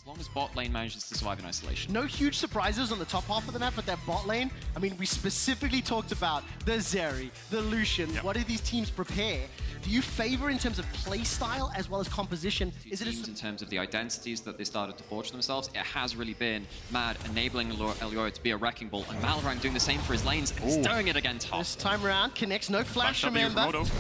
long as bot lane manages to survive in isolation. No huge surprises on the top half of the map, but that bot lane, I mean, we specifically talked about the Zeri, the Lucian. What do these teams prepare? Do you favor in terms of play style as well as composition? Is it in terms of the identities that they started to forge themselves, it has really been Mad enabling Elyoya to be a wrecking ball, and Malrang doing the same for his lanes, and he's doing it again top. This time around, connects, no flash, remember. Odo's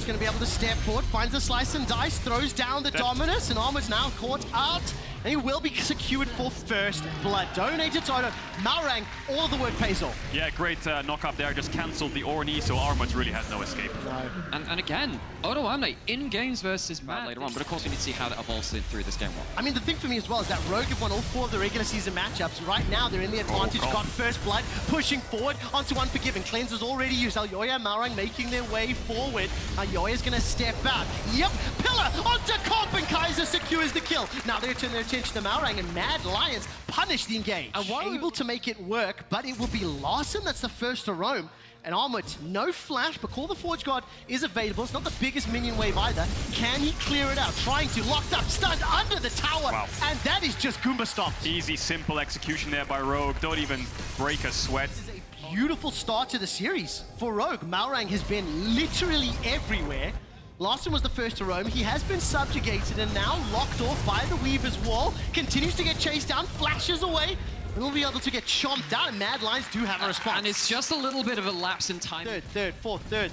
going to be able to step forward, finds the slice and dice, throws down the Dominus, and Armor's now caught out. And he will be secured for first blood. Donated to Odo. Malrang, all of the work pays off. Yeah, great knock up there. Just cancelled the Ornn, so Armut really has no escape. No. And again, Odo Amne in games versus Mad later on, but of course we need to see how that evolves through this game. I mean, the thing for me as well is that Rogue have won all 4 of the regular season matchups. Right now, they're in the advantage, got first blood, pushing forward onto Unforgiven. Cleanser's already used. Elyoya and Malrang making their way forward. Elyoya's going to step out. Yep, Pillar onto Comp, and Kaiser secures the kill. Now they turn their attention to Malrang, and Mad Lions punish the engage. And able to make it work, but it will be Larssen that's the first to roam. And Armut, no flash, but Call the Forge God is available. It's not the biggest minion wave either. Can he clear it out? Trying to, locked up, stunned under the tower. Wow. And that is just Goomba stopped. Easy, simple execution there by Rogue. Don't even break a sweat. This is a beautiful start to the series for Rogue. Malrang has been literally everywhere. Larssen was the first to roam. He has been subjugated and now locked off by the Weaver's wall. Continues to get chased down, flashes away. And will be able to get chomped down, and Mad Lions do have a response. And it's just a little bit of a lapse in time. Third, fourth, third,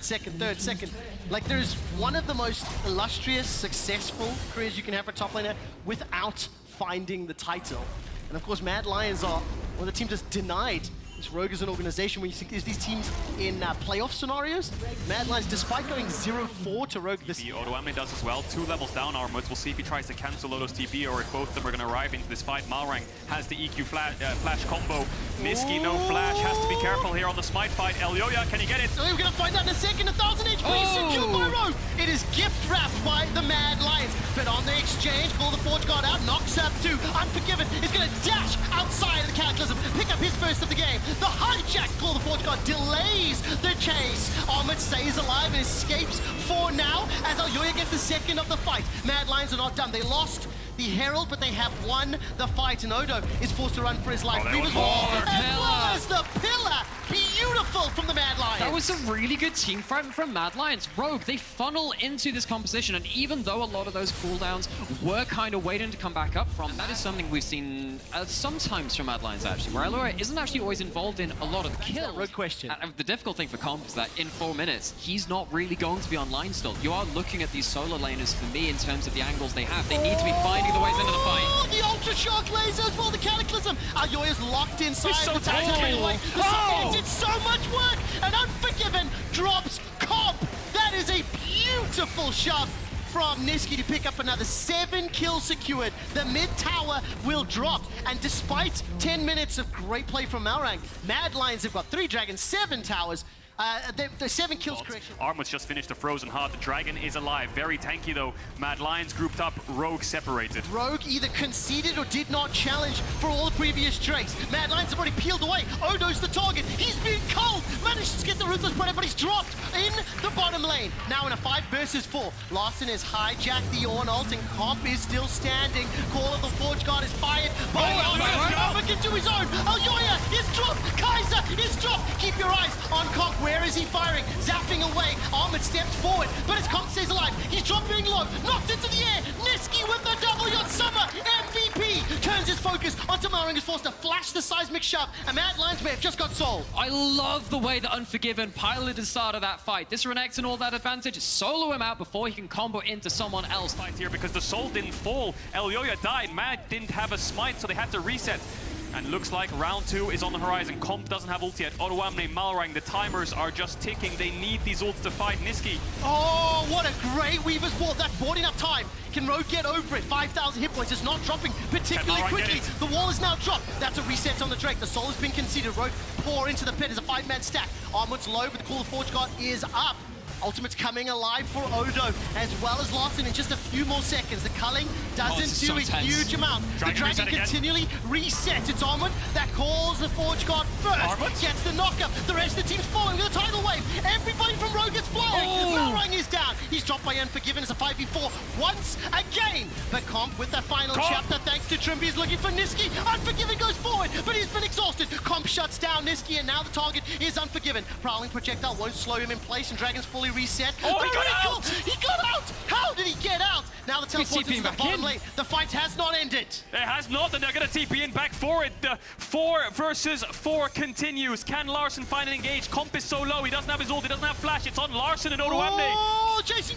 second. Like, there's one of the most illustrious, successful careers you can have for a top laner without finding the title. And of course, Mad Lions are one of the teams that's denied this Rogue as an organization. When you think there's these teams in playoff scenarios, Mad Lions, despite going 0-4 to Rogue this... The Odo Amne does as well. 2 levels down Armut. We'll see if he tries to cancel Odo's TP or if both of them are going to arrive into this fight. Malrang has the EQ flash combo. Niski, no flash. Has to be careful here on the smite fight. Elyoya, can he get it? So we're going to find out in a second. 1,000 HP secured by Rogue. It is gift wrapped by the Mad Lions. But on the exchange, Call the Forge God out, knocks up 2. Unforgiven is going to dash outside of the Cataclysm, pick up his first of the game. The hijack, Call the Forge God, delays the chase. Armut stays alive and escapes for now as Elyoya gets the second of the fight. Mad Lions are not done. They lost the Herald, but they have won the fight, and Odo is forced to run for his life. As well as the Pillar. Beautiful from the Mad Lions. That was a really good team fight from Mad Lions. Rogue, they funnel into this composition, and even though a lot of those cooldowns were kind of waiting to come back up from, that is something we've seen sometimes from Mad Lions, actually, where Elyoya isn't actually always involved in a lot of the kills. Rogue question. The difficult thing for Comp is that in 4 minutes, he's not really going to be online still. You are looking at these solo laners, for me, in terms of the angles they have. They need to be finding the ways into the fight. Oh, the Ultra Shock laser as well, the Cataclysm. Elyoya's locked inside the cool. It's so much work, and Unforgiven drops Comp. That is a beautiful shove from Niski to pick up another 7 kills secured. The mid tower will drop, and despite 10 minutes of great play from Malrang, Mad Lions have got 3 dragons, 7 towers. The 7 kills correction. Armut's just finished the Frozen Heart. The Dragon is alive. Very tanky though. Mad Lions grouped up. Rogue separated. Rogue either conceded or did not challenge for all the previous drakes. Mad Lions have already peeled away. Odo's the target. He's been cold. Manages to get the Ruthless Predator, but he's dropped in the bottom lane. Now in a 5 versus 4. Larssen has hijacked the Ornn ult, and Comp is still standing. Call of the Forge God is fired by Elyoya. Into his own. Elyoya is dropped. Kaiser is dropped. Keep your eyes on Comp. Where is he firing? Zapping away. Armut steps forward, but his Comp stays alive. He's dropping low, knocked into the air. Niski with the double. Your summer MVP turns his focus onto Malrang, is forced to flash the seismic shove, and Mad Lions may have just got sold. I love the way that Unforgiven piloted the start of that fight. This Renekton all that advantage, solo him out before he can combo into someone else. Fight here because the soul didn't fall. Elyoya died. Mad didn't have a smite, so they had to reset. And looks like round 2 is on the horizon. Comp doesn't have ult yet. Odo Amne, Malrang, the timers are just ticking. They need these ults to fight Niski. Oh, what a great Weaver's Wall. That's bought enough time. Can Rogue get over it? 5,000 hit points. It's not dropping particularly quickly. The wall is now dropped. That's a reset on the Drake. The soul has been conceded. Rogue pour into the pit as a 5-man stack. Armut's low, but the Call of Forge God is up. Ultimate's coming alive for Odo, as well as Larssen in just a few more seconds. The culling doesn't do a huge amount. The Dragon continually resets. It's Armut that calls the Forge God first. Armut gets the knockup. The rest of the team's following with a tidal wave. Everybody from Rogue is flying. Malrang is down. He's dropped by Unforgiven as a 5v4 once again. But Comp with that final chapter, thanks gets to Trimby, he's looking for Niski. Unforgiven goes forward, but he's been exhausted. Comp shuts down Niski, and now the target is Unforgiven. Prowling projectile won't slow him in place, and Dragon's fully reset. Oh, he got out! He got out! How did he get out? Now the teleport's into the bottom lane. The fight has not ended. It has not, and they're gonna TP in back for it. The 4 versus 4 continues. Can Larson find an engage? Comp is so low, he doesn't have his ult, he doesn't have flash. It's on Larson and Odoamne. Oh, chasing.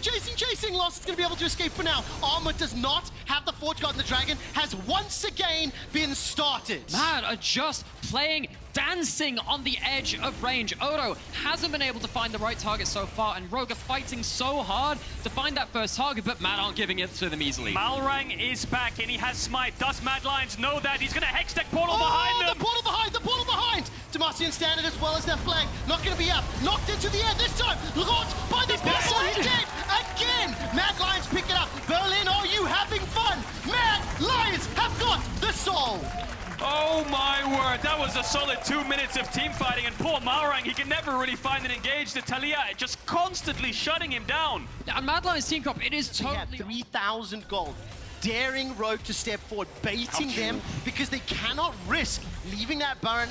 Lost is going to be able to escape for now. Armor does not have the Forge Guard, and the Dragon has once again been started. Mad are just playing, dancing on the edge of range. Odo hasn't been able to find the right target so far, and Rogue are fighting so hard to find that first target, but Mad aren't giving it to them easily. Malrang is back, and he has Smite. Does Mad Lions know that? He's gonna Hextech portal behind them. The portal behind! Demacian standard as well as their flank. Not going to be up. Knocked into the air this time. Launched by the pistol. He's dead again. Mad Lions pick it up. Berlin, are you having fun? Mad Lions have got the soul. Oh my word, that was a solid 2 minutes of team fighting, and poor Malrang, he can never really find an engage. The Talia just constantly shutting him down. And Mad Lions team comp, it is totally... 3,000 gold. Daring Rogue to step forward, baiting them because they cannot risk leaving that Baron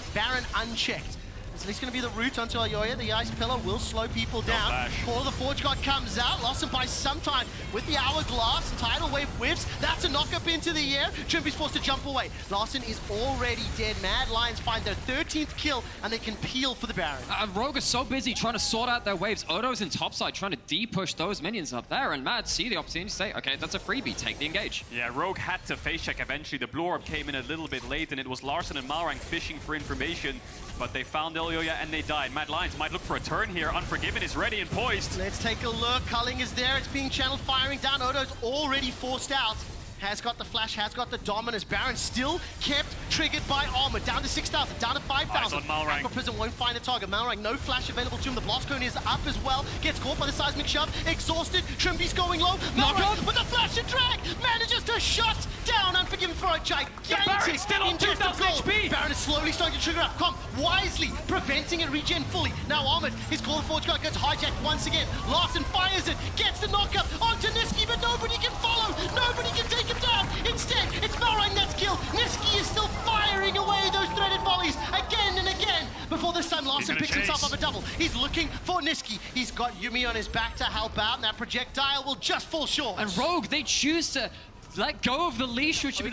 unchecked. So he's going to be the route onto Ayoya. The Ice Pillar will slow people down. Call of the Forge God comes out. Larson by some time with the Hourglass. Tidal Wave whiffs. That's a knock up into the air. Trimby's forced to jump away. Larson is already dead. Mad Lions find their 13th kill, and they can peel for the Baron. And Rogue is so busy trying to sort out their waves. Odo's in topside trying to de-push those minions up there, and Mad see the opportunity to say, okay, that's a freebie, take the engage. Yeah, Rogue had to face check eventually. The Blue Orb came in a little bit late, and it was Larson and Malrang fishing for information, but they found Elyoya and they died. Mad Lions might look for a turn here. Unforgiven is ready and poised. Let's take a look. Culling is there. It's being channeled, firing down. Odo's already forced out. Has got the flash, has got the dominance. Baron still kept triggered by armor. Down to 6,000, down to 5,000. Aqua Prison won't find a target. Malrang, no flash available to him. The blast cone is up as well. Gets caught by the seismic shove. Exhausted. Trimby's going low. Malrang with a flash and drag manages to shut down Unforgiven for a gigantic still on 2,000 HP. Baron is slowly starting to trigger up. Comp wisely preventing it regen fully. Now Armored, his Call of Forge God gets hijacked once again. Larson fires it, gets the knockup onto Niski, but nobody can follow. Nobody can take him down. Instead, it's Malrang that's killed. Niski is still firing away those threaded volleys again and again. Before this time, Larson picks himself up a double. He's looking for Niski. He's got Yuumi on his back to help out, and that projectile will just fall short. And Rogue, they choose to let go of the leash, which is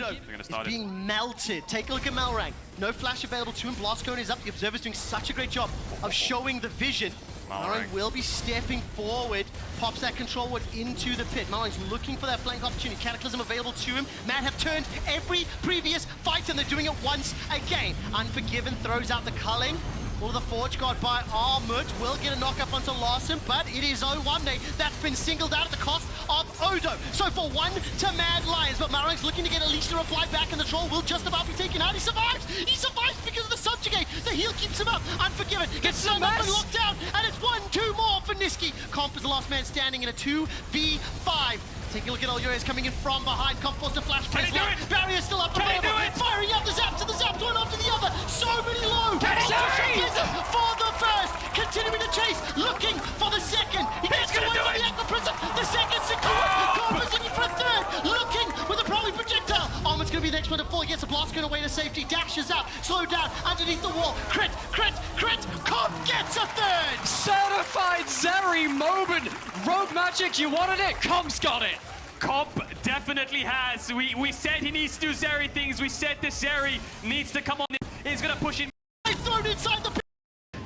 being melted. Take a look at Malrang. No flash available to him. Blast cone is up. The Observer's doing such a great job of showing the vision. Malrang will be stepping forward, pops that control ward into the pit. Malrang's looking for that flank opportunity. Cataclysm available to him. Mad have turned every previous fight, and they're doing it once again. Unforgiven throws out the culling. All the Forge God by Armut will get a knock up onto Larson, but it is Odoamne that's been singled out at the cost of Odo. So for 1 to Mad Lions, but Malrang's looking to get at least a reply back, and the troll will just about be taken out. He survives! He survives because of the subjugate. The heal keeps him up. Unforgiven gets slowed up and locked down, and it's 1-2 more for Niski. Comp is the last man standing in a 2v5. Taking a look at Elyoya coming in from behind. Comp forced to flash. Barrier still up. Firing up the zaps one after the other. So many low. For the first. Continuing to chase. Looking for the second. He gets away from the Aqua Prism. The second secured. Comp is looking for a third. Looking with a prowling projectile. Armut's going to be the next one to fall. He gets a blast gun away to safety. Dashes out. Slowed down underneath the wall. Crit. Comp gets a third. certified Zeri moment. Rogue Magic, you wanted it? Comp's got it. Comp definitely has. We said he needs to do Zeri things. We said the Zeri needs to come on. He's gonna push in. Thrown inside the pit.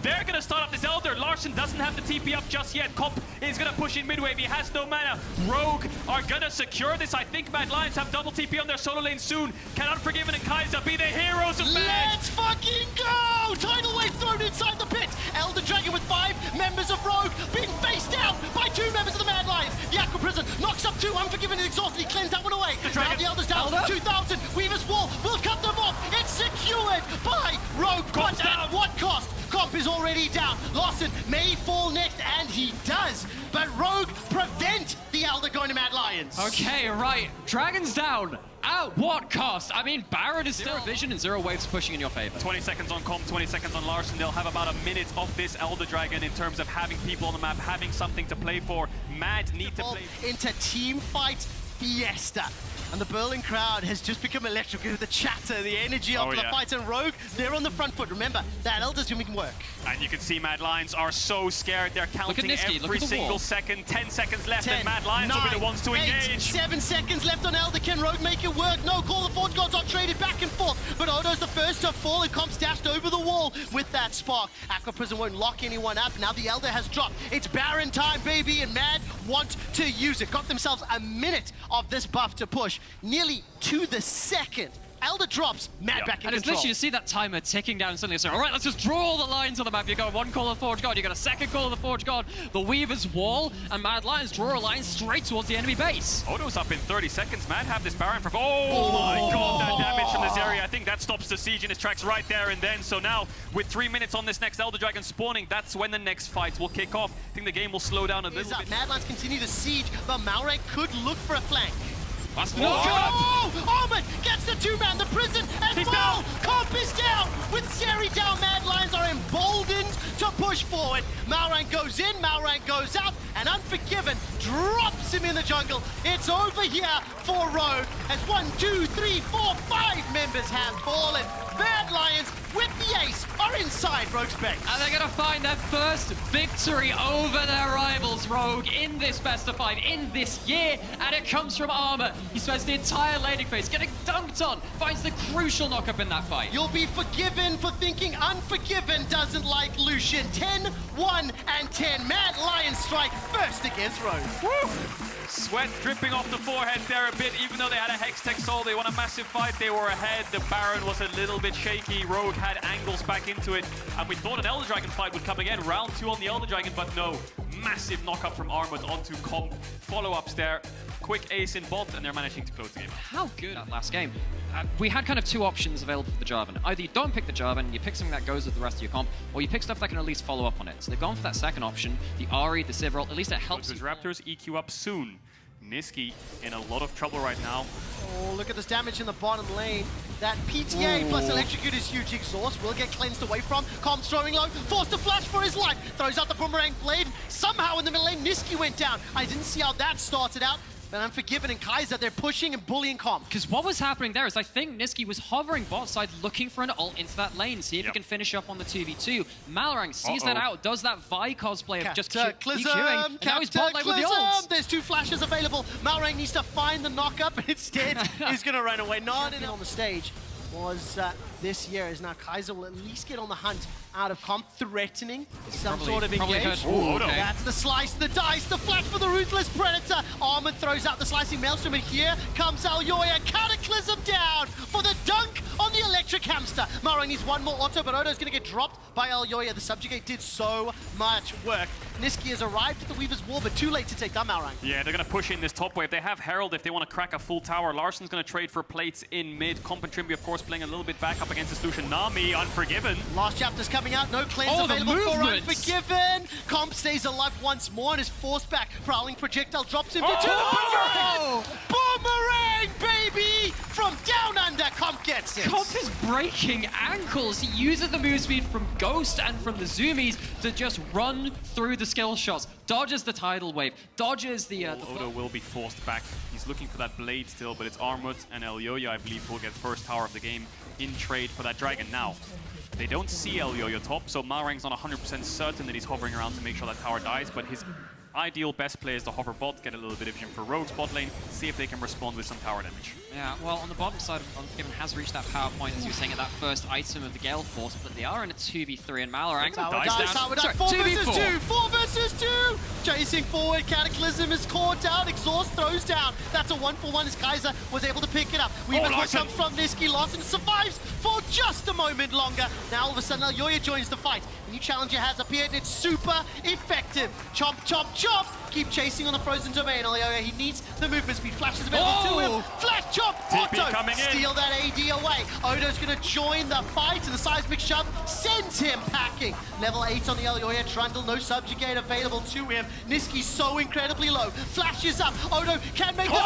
They're gonna start up this Elder. Larson doesn't have the TP up just yet. Comp is gonna push in midwave. He has no mana. Rogue are gonna secure this. I think Mad Lions have double TP on their solo lane soon. Can Unforgiven and Kai'Sa be the heroes of Mad? Let's fucking go! Tidal Wave thrown inside the pit. Elder Dragon with 5 members of Rogue being faced out by 2 members of the Mad Lions. The Aqua Prison knocks up 2. Unforgiven and exhausted. He cleansed that one away. Now the Elder's down. 2,000. Weaver's Wall will cut them off. It's secured by Rogue. But at what cost? Comp is already down. Larson may fall next, and he does. But Rogue prevent the Elder going to Mad Lions. Okay, right. Dragon's down. At what cost? I mean, Barrett is still vision and 0 waves pushing in your favor. 20 seconds on Comp, 20 seconds on Larson. They'll have about a minute of this Elder Dragon in terms of having people on the map, having something to play for. Mad need to play. Into team fight fiesta. And the Berlin crowd has just become electric with the chatter, the energy of the fight. And Rogue, they're on the front foot. Remember, that Elder's doing work. And you can see Mad Lions are so scared. They're counting every single second. 10 seconds left, 10, and Mad Lions will be the ones to 8, engage. 7 seconds left on Elder. Can Rogue make it work? No, Call the Forge Gods are traded back and forth. But Odo's the first to fall, and Comp's dashed over the wall with that spark. Aqua Prison won't lock anyone up. Now the Elder has dropped. It's Baron time, baby, and Mad want to use it. Got themselves a minute of this buff to push. Nearly to the second. Elder drops, Mad back in and it's control. literally, you see that timer ticking down, and suddenly it's like, all right, let's just draw the lines on the map. You got one Call of the Forge God, you got a second Call of the Forge God, the Weaver's Wall, and Mad Lions draw a line straight towards the enemy base. Odo's up in 30 seconds. Mad have this Baron for... Oh my god, that damage from this area. I think that stops the siege in his tracks right there and then. So now, with 3 minutes on this next Elder Dragon spawning, that's when the next fight will kick off. I think the game will slow down a little bit. Mad Lions continue the siege, but Malrang could look for a flank. Armand gets the two-man, the prison, and Ball! Comp is down! With Seri down, Mad Lions are emboldened to push forward. Malrang goes in, Malrang goes out, and Unforgiven drops him in the jungle. It's over here for Rogue, as 1, 2, 3, 4, 5 members have fallen. Mad Lions, with the ace, are inside Rogue's base. And they're going to find their first victory over their rivals, Rogue, in this best of 5, in this year, and it comes from Armor. He spends the entire laning phase getting dunked on, finds the crucial knock-up in that fight. You'll be forgiven for thinking Unforgiven doesn't like Lucian. 10, 1, and 10. Mad Lions strike first against Rogue. Woo! Sweat dripping off the forehead there a bit. Even though they had a Hextech Soul, they won a massive fight. They were ahead. The Baron was a little bit shaky. Rogue had angles back into it. And we thought an Elder Dragon fight would come again. Round 2 on the Elder Dragon, but no. Massive knock-up from Armut onto Comp. Follow-ups there. Quick ace in bot, and they're managing to close the game. How good that last game. We had kind of 2 options available for the Jarvan. Either you don't pick the Jarvan, you pick something that goes with the rest of your comp, or you pick stuff that can at least follow up on it. So they've gone for that second option, the Ahri, the Caedrel. At least it helps. Those Raptors EQ up soon. Niski in a lot of trouble right now. Oh, look at this damage in the bottom lane. That PTA plus Electrocute is huge. Exhaust will get cleansed away from. Comp's throwing low, forced to flash for his life. Throws out the Boomerang Blade. Somehow in the middle lane, Niski went down. I didn't see how that started out. But Unforgiven and Kaiser, they're pushing and bullying Comp. Because what was happening there is I think Niski was hovering bot side looking for an ult into that lane, see if he can finish up on the 2v2. Malrang sees that out, does that Vi cosplay of just keep queuing, and now he's bot lane with the ult. There's 2 flashes available. Malrang needs to find the knock-up, and instead he's going to run away. Not in on the stage was this year, as now Kaiser will at least get on the hunt out of Comp, threatening some sort of engage. That's the slice, the dice, the flash for the Ruthless Predator. Armand throws out the slicing Maelstrom, and here comes Elyoya. Cataclysm down for the dunk on the Electric Hamster. Malrang needs one more auto, but Odo's going to get dropped by Elyoya. The Subjugate did so much work. Niski has arrived at the Weaver's Wall, but too late to take down Malrang. Yeah, they're going to push in this top wave. They have Herald if they want to crack a full tower. Larsen's going to trade for plates in mid. Comp and Trimby, of course, playing a little bit back up against the solution. Nami, Unforgiven. Last chapter's coming out. No cleanse available for Unforgiven. Comp stays alive once more and is forced back. Prowling projectile drops him to the Boomerang! Boomerang, baby! From down under, Comp gets it. Comp is breaking ankles. He uses the move speed from Ghost and from the Zoomies to just run through the skill shots. Dodges the tidal wave. Dodges the Odo will be forced back. He's looking for that blade still, but it's Armut and Elyoya, I believe, will get first tower of the game in trade for that dragon now. They don't see Elyoya top, so Malrang's not 100% certain that he's hovering around to make sure that tower dies, but his ideal best play is to hover bot, get a little bit of vision for Rogue's bot lane, see if they can respond with some tower damage. Yeah, well, on the bottom side, Unforgiven has reached that power point, as you were saying, at that first item of the Gale Force, but they are in a 2v3, and Malrang tower dies. 4 versus 2! 4 versus 2! Chasing forward, Cataclysm is caught out, Exhaust throws down. That's a 1-for-1 as Kaiser was able to pick it up. Weaver's Wall comes from Niski, Larsen survives for just a moment longer. Now all of a sudden, Elyoya joins the fight. A new challenger has appeared, and it's super effective. Chomp, chomp, chomp! Keep chasing on the frozen domain. Elyoya, he needs the movement speed. Flash is available to him. Flash chop, auto, steal that AD away. Odo's gonna join the fight, and the seismic shove sends him packing. Level 8 on the Elyoya Trundle, no subjugate available to him. Niski's so incredibly low. Flash is up. Odo can make this a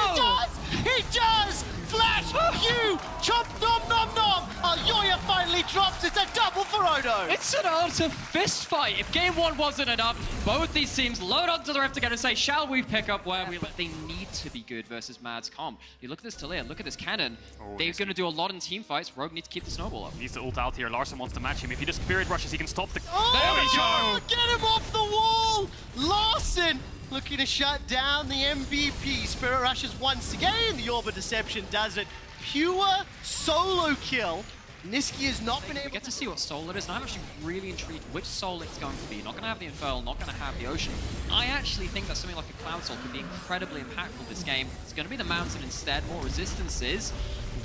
He does! He does! Flash, you, chop, nom, nom, nom. Elyoya finally drops it. a double for Odo. It's an utter fist fight. If game one wasn't enough, both these teams load onto the Rift together and say, shall we pick up where we... But they need to be good versus Mad's comp. You look at this Talia, look at this cannon. They're going to do a lot in team fights. Rogue needs to keep the snowball up. He needs to ult out here. Larson wants to match him. If he just spirit rushes, he can stop the... Oh, there we go! Get him off the wall! Larson looking to shut down the MVP. Spirit rushes once again. The Orb of Deception does it. Pure solo kill. Niski has not been able We get to see what soul it is, and I'm actually really intrigued which soul it's going to be. Not going to have the Infernal, not going to have the Ocean. I actually think that something like a Cloud Soul can be incredibly impactful this game. It's going to be the Mountain instead, more resistances.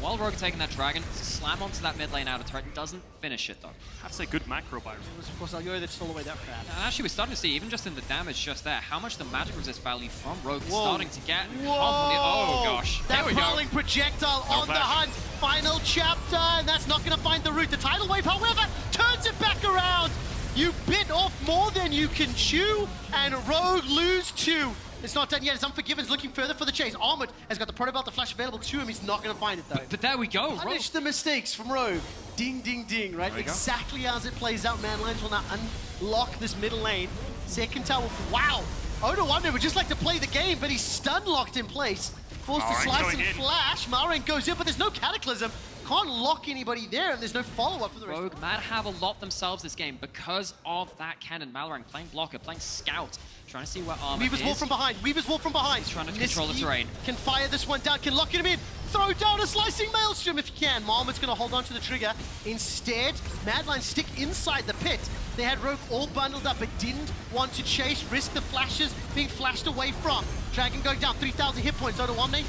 While Rogue taking that Dragon, to slam onto that mid lane outer turret, doesn't finish it though. That's a good macro by Rogue. Of course, Elyoya that stole away that crab. And actually, we're starting to see, even just in the damage just there, how much the magic resist value from Rogue is Whoa. starting to get. Whoa! Oh gosh, That there we go. prowling projectile on the flash. hunt. Final chapter, and that's not going to find the root. The tidal wave, however, turns it back around. You bit off more than you can chew, and Rogue lose 2. It's not done yet. It's Unforgiven's looking further for the chase. Armored has got the Proto Belt, the flash available to him. He's not going to find it though. But there we go. Rogue. Punish the mistakes from Rogue. Ding, ding, ding, right? Exactly as it plays out. Man, Lions will now unlock this middle lane. Second tower. Wow. Odo Wonder would just like to play the game, but he's stun locked in place. Forced to slice and flash. Malrang goes in, but there's no Cataclysm. Can't lock anybody there, and there's no follow-up for the rest. Rogue might have a lot themselves this game because of that cannon. Malrang playing blocker, playing scout, trying to see where Armor Weaver's is. Wall from behind. Weaver's Wall from behind. He's trying to control the terrain. Can fire this one down. Can lock him in. Throw down a slicing maelstrom if you can. Marmot's going to hold on to the trigger. Instead, Madline stick inside the pit. They had Rogue all bundled up, but didn't want to chase, risk the flashes being flashed away from. Dragon going down, 3,000 hit points. Odo Omni.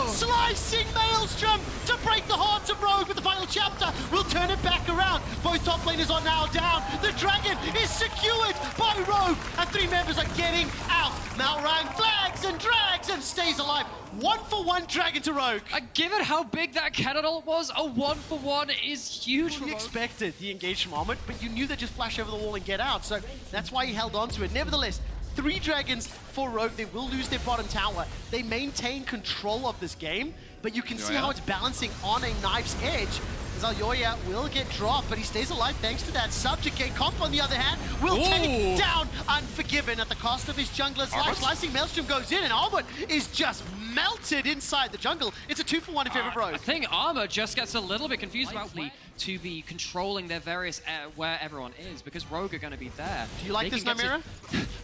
Slicing Maelstrom to break the hearts of Rogue with the final chapter. We'll turn it back around. Both top laners are now down. The Dragon is secured by Rogue, and 3 members are getting out. Malrang flags and drags and stays alive. 1-for-1 Dragon to Rogue. Given how big that Caedrel was, a 1-for-1 is huge for You Rogue. expected the engaged moment, but you knew they'd just flash over the wall and get out, so that's why he held on to it. Nevertheless, 3 Dragons for Rogue. They will lose their bottom tower. They maintain control of this game, but you can see how it's balancing on a knife's edge. As Elyoya will get dropped, but he stays alive thanks to that subjugate. Comp, on the other hand, will take down Unforgiven at the cost of his jungler's life. Slicing Maelstrom goes in, and Armor is just melted inside the jungle. It's a 2-for-1 in favor of Rogue. I think Armor just gets a little bit confused about to be controlling their various where everyone is, because Rogue are going to be there. Do you like this, Nymaera?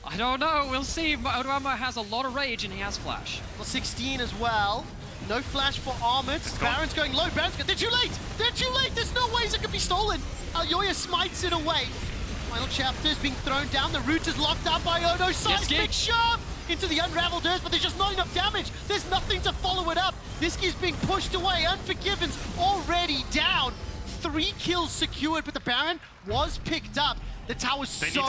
I don't know. We'll see. Odo Armor has a lot of rage, and he has flash. Well, 16 as well. No flash for Armored. Baron's going low. Baron's going... They're too late! They're too late! There's no ways it can be stolen! Elyoya smites it away. Final chapter is being thrown down. The root is locked out by Odo. Seismic shove into the unraveled earth, but there's just not enough damage. There's nothing to follow it up. Niski's being pushed away. Unforgiven's already down. 3 kills secured, but the Baron was picked up. The tower's so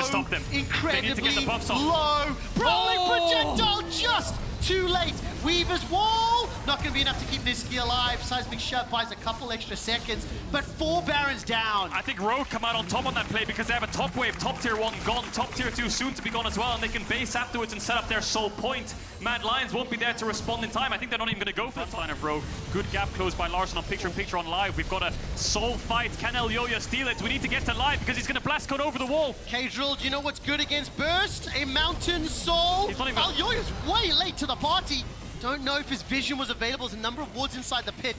incredibly low. Prowling projectile just too late. Weaver's Wall, not going to be enough to keep Niski alive. Seismic Shove buys a couple extra seconds, but 4 Barons down. I think Rogue come out on top on that play because they have a top wave, top tier 1 gone, top tier 2 soon to be gone as well, and they can base afterwards and set up their soul point. Mad Lions won't be there to respond in time. I think they're not even going to go for the line of Rogue. Good gap closed by Larson on picture-in-picture on live. We've got a soul fight. Can Elyoya steal it? We need to get to live because he's going to blast code over the wall. Caedrel, do you know what's good against Burst? A Mountain Soul. Elyoya's way late to the party. Don't know if his vision was available. There's a number of wards inside the pit.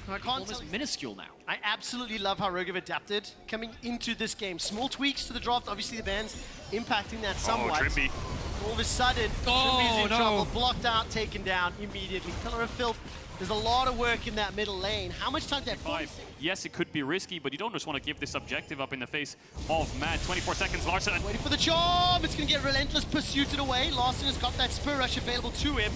I can't almost minuscule now. I absolutely love how Rogue have adapted coming into this game. Small tweaks to the draft. Obviously, the ban's impacting that somewhat. Oh, Trimby. All of a sudden, Trimby's in trouble. Blocked out, taken down immediately. Pillar of Filth. There's a lot of work in that middle lane. How much time do they have? Yes, it could be risky, but you don't just want to give this objective up in the face of Mad. 24 seconds, Larson. Waiting for the charm. It's going to get relentless pursued away. Larson has got that Spur Rush available to him.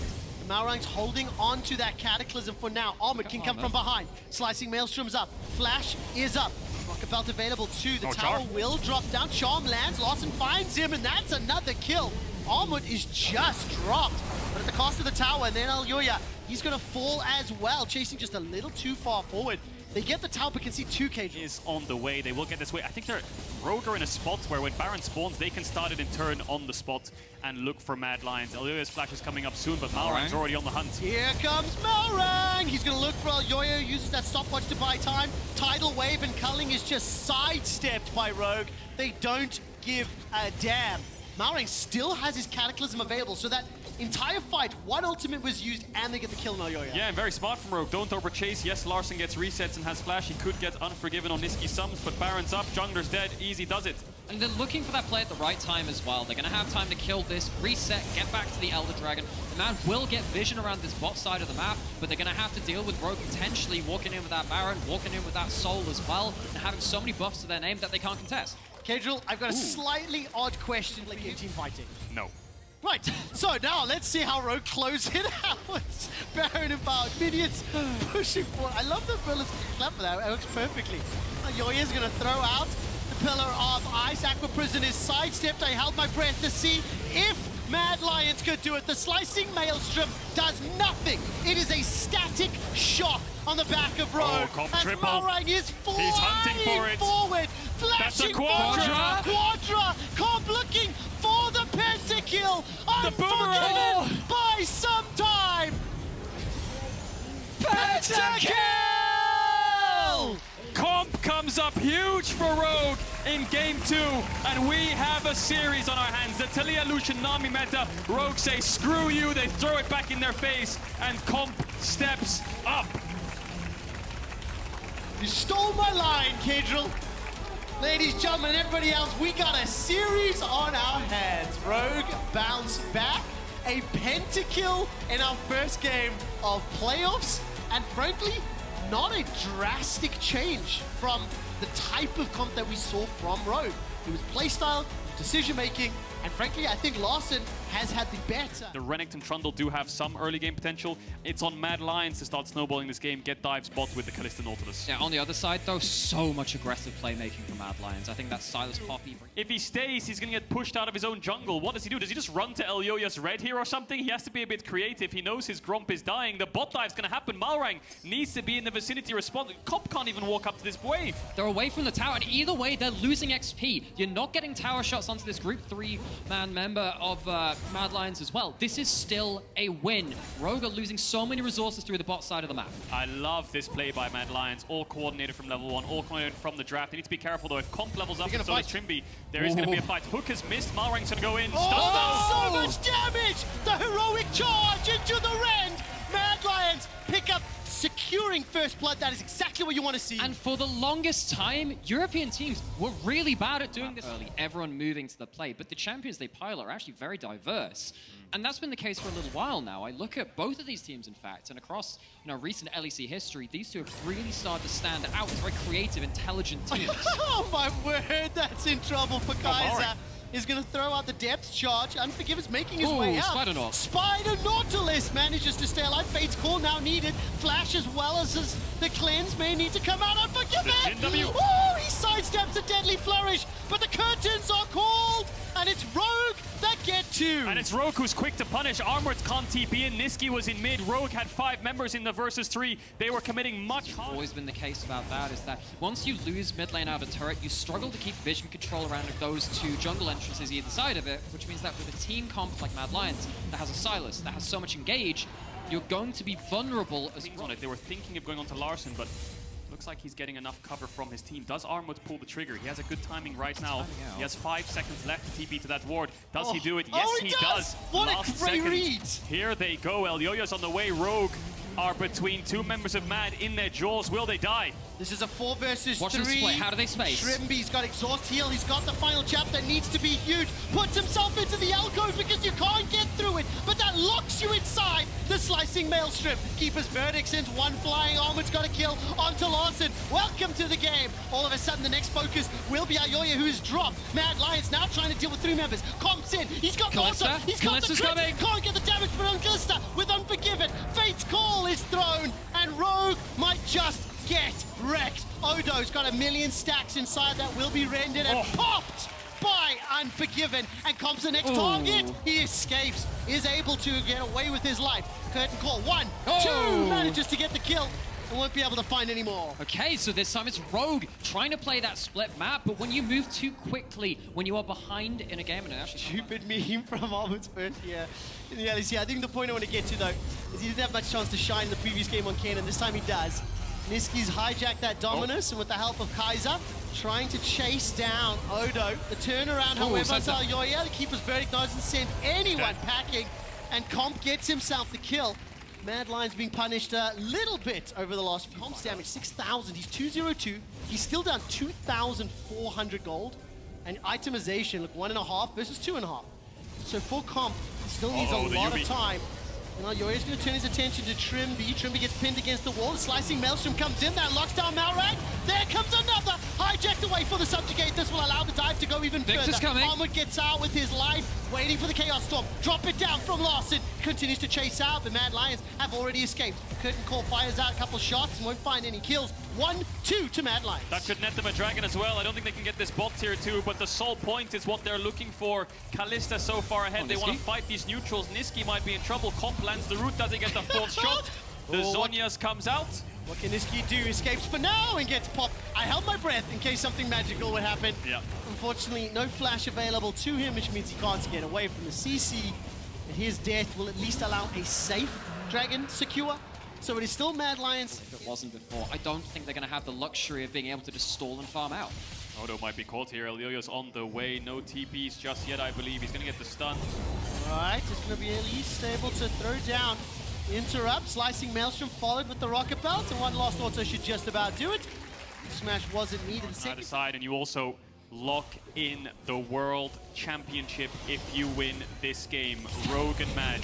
Malrang's holding on to that Cataclysm for now. Armored can come from behind. Slicing Maelstrom's up. Flash is up. Rocket Belt available too. The tower will drop down. Charm lands. Larson finds him, and that's another kill. Armored is just dropped, but at the cost of the tower. And then Elyoya, he's going to fall as well, chasing just a little too far forward. They get the tower, but can see 2 Caedrel. Is on the way. They will get this way. I think they're Rogue are in a spot where when Baron spawns, they can start it in turn on the spot and look for Mad Lions. Elyoya's flash is coming up soon, but Malrang's already on the hunt. Here comes Malrang! He's gonna look for Elyoya, uses that stopwatch to buy time. Tidal Wave and Culling is just sidestepped by Rogue. They don't give a damn. Malrang still has his Cataclysm available, so that entire fight, one ultimate was used and they get the kill on Elyoya. Yeah, and very smart from Rogue. Don't overchase. Yes, Larson gets resets and has flash. He could get Unforgiven on Niski Sums, but Baron's up, jungler's dead. Easy does it. And they're looking for that play at the right time as well. They're going to have time to kill this, reset, get back to the Elder Dragon. The man will get vision around this bot side of the map, but they're going to have to deal with Rogue potentially walking in with that Baron, walking in with that Soul as well, and having so many buffs to their name that they can't contest. Caedrel, I've got a slightly odd question for you. Team fighting. No. Right, so now let's see how Rogue close it out. Baron about, minions pushing forward. I love the bullets clap for that, it works perfectly. Elyoya's gonna throw out the Pillar of Ice. Aqua Prison is sidestepped. I held my breath to see if Mad Lions could do it. The Slicing Maelstrom does nothing. It is a static shock on the back of Rogue. Oh, comp as triple. Malrang is flying He's hunting for it. forward. That's a Flashing Quadra. forward. Quadra. Comp looking for the pentakill. Unforgiven by some time. Pentakill! Comp comes up huge for Rogue in game 2, and we have a series on our hands. The Talia Lucian Nami meta. Rogue say screw you, they throw it back in their face, and Comp steps up. You stole my line, Caedrel. Ladies, gentlemen, and everybody else, we got a series on our hands. Rogue bounce back, a pentakill in our first game of playoffs, and frankly, not a drastic change from the type of comp that we saw from Rogue. It was playstyle, decision-making, and frankly, I think Larson has had the better. The Renekton Trundle do have some early game potential. It's on Mad Lions to start snowballing this game, get dives bot with the Kalista Nautilus. Yeah, on the other side, though, so much aggressive playmaking from Mad Lions. I think that Silas Poppy... If he stays, he's going to get pushed out of his own jungle. What does he do? Does he just run to Elyoya's red here or something? He has to be a bit creative. He knows his Gromp is dying. The bot dive's going to happen. Malrang needs to be in the vicinity responding. Comp can't even walk up to this wave. They're away from the tower, and either way, they're losing XP. You're not getting tower shots onto this Group 3-man member of Mad Lions as well. This is still a win. Rogue are losing so many resources through the bot side of the map. I love this play by Mad Lions. All coordinated from level 1, all coordinated from the draft. They need to be careful, though. If Comp levels up, and so does Trimby, there is going to be a fight. Hook has missed. Malrang's going to go in. Oh, so much damage! The heroic charge into the rend! Mad Lions pick up securing first blood. That is exactly what you want to see. And for the longest time, European teams were really bad at doing this early. Everyone moving to the plate, but the champions they pile are actually very diverse. And that's been the case for a little while now. I look at both of these teams, in fact, and across recent LEC history, these two have really started to stand out as very creative, intelligent teams. Oh my word, that's in trouble for Kaiser. Is going to throw out the depth charge. Unforgiven's making his way out. Spider Nautilus manages to stay alive. Fate's Call now needed. Flash as well as the cleanse may need to come out. Unforgiven! Oh, he sidesteps a deadly flourish, but the curtains are called, and it's Rogue that get to. And it's Rogue who's quick to punish. Armored can't TP in. Niski was in mid. Rogue had 5 members in the versus 3. They were committing much harder. Always been the case about that is that once you lose mid lane out of turret, you struggle to keep vision control around those two jungle entrances either side of it, which means that with a team comp like Mad Lions that has a Silas, that has so much engage, you're going to be vulnerable as well. They were thinking of going on to Larson, but looks like he's getting enough cover from his team. Does Armwood pull the trigger? He has a good timing right now. He has 5 seconds left to TP to that ward. Does he do it? Yes, he does. What a great read. Here they go. Elyoya's on the way. Rogue are between 2 members of Mad in their jaws. Will they die? This is a 4 versus 3. Watch them split. How do they space? Trimby's got exhaust heal. He's got the final chap that needs to be huge. Puts himself into the alcove because you can't get through it. But that locks you inside the Slicing Maelstrom. Keeper's verdict sends one flying Armored's got a kill onto Larson. Welcome to the game. All of a sudden, the next focus will be Elyoya, who's dropped. Mad Lions now trying to deal with 3 members. Comp's in. He's got Kalista. He's got the crit. Can't get the damage put on Kalista with Unforgiven. Fate's Call is thrown, and Rogue might just get wrecked. Odo's got 1,000,000 stacks inside that will be rendered and popped by Unforgiven. And Comp's the next target. He escapes, is able to get away with his life. Curtain Call, 1, 2, manages to get the kill. and won't be able to find any more. Okay, so this time it's Rogue trying to play that split map, but when you move too quickly, when you are behind in a game, and it actually Stupid meme from Armut's first year in the LEC. I think the point I want to get to, though, is he didn't have much chance to shine in the previous game on Kanan. This time he does. Niski's hijacked that Dominus, and with the help of Kaiser, trying to chase down Odo. The turnaround, however, is Alyoya. The keeper's verdict doesn't send anyone packing, and Comp gets himself the kill. Mad Lions being punished a little bit over the last few. Comp's damage 6,000. He's 202. He's still down 2,400 gold. And itemization, look, 1.5 versus 2.5. So for Comp, he still needs a lot of time. And Alyoya's going to turn his attention to Trimby. Trimby gets pinned against the wall. The slicing Maelstrom comes in. That locks down Malrang. There comes another. Hijacked away for the subjugate. This will allow the dive to go even Victor's further. coming. Armut gets out with his life, waiting for the Chaos Storm. Drop it down from Larson. Continues to chase out. The Mad Lions have already escaped. Curtain Call fires out a couple shots and won't find any kills. 1-2 to Mad Lions. That could net them a dragon as well. I don't think they can get this bot tier 2, but the soul point is what they're looking for. Kalista so far ahead. They want to fight these neutrals. Niski might be in trouble. Comp lands the root. Doesn't get the fourth shot. The Zhonya's comes out. What can Niski do? Escapes for now and gets popped. I held my breath in case something magical would happen. Yeah. Unfortunately, no flash available to him, which means he can't get away from the CC. And his death will at least allow a safe dragon secure. So it is still Mad Lions. if it wasn't before, I don't think they're going to have the luxury of being able to just stall and farm out. Odo might be caught here. Elioyo's on the way. No TPs just yet, I believe. He's going to get the stun. Right, it's going to be at least able to throw down. Interrupt, slicing Maelstrom followed with the rocket belt, and one last auto should just about do it. Smash wasn't needed. Either side, and you also lock in the World Championship if you win this game. Rogue and Mad.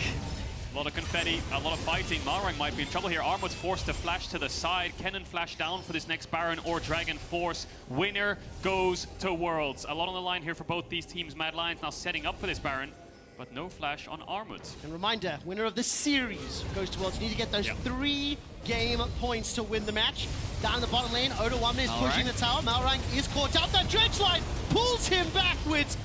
A lot of confetti, a lot of fighting. Malrang might be in trouble here. Armut's forced to flash to the side. Kennen flash down for this next Baron or Dragon Force. Winner goes to Worlds. A lot on the line here for both these teams. Mad Lions now setting up for this Baron, but no flash on Armut. And reminder, winner of the series goes to Worlds. You need to get those 3 game points to win the match. Down in the bottom lane, Odo Wamne is pushing the tower. Malrang is caught out. That dredge line pulls him backwards.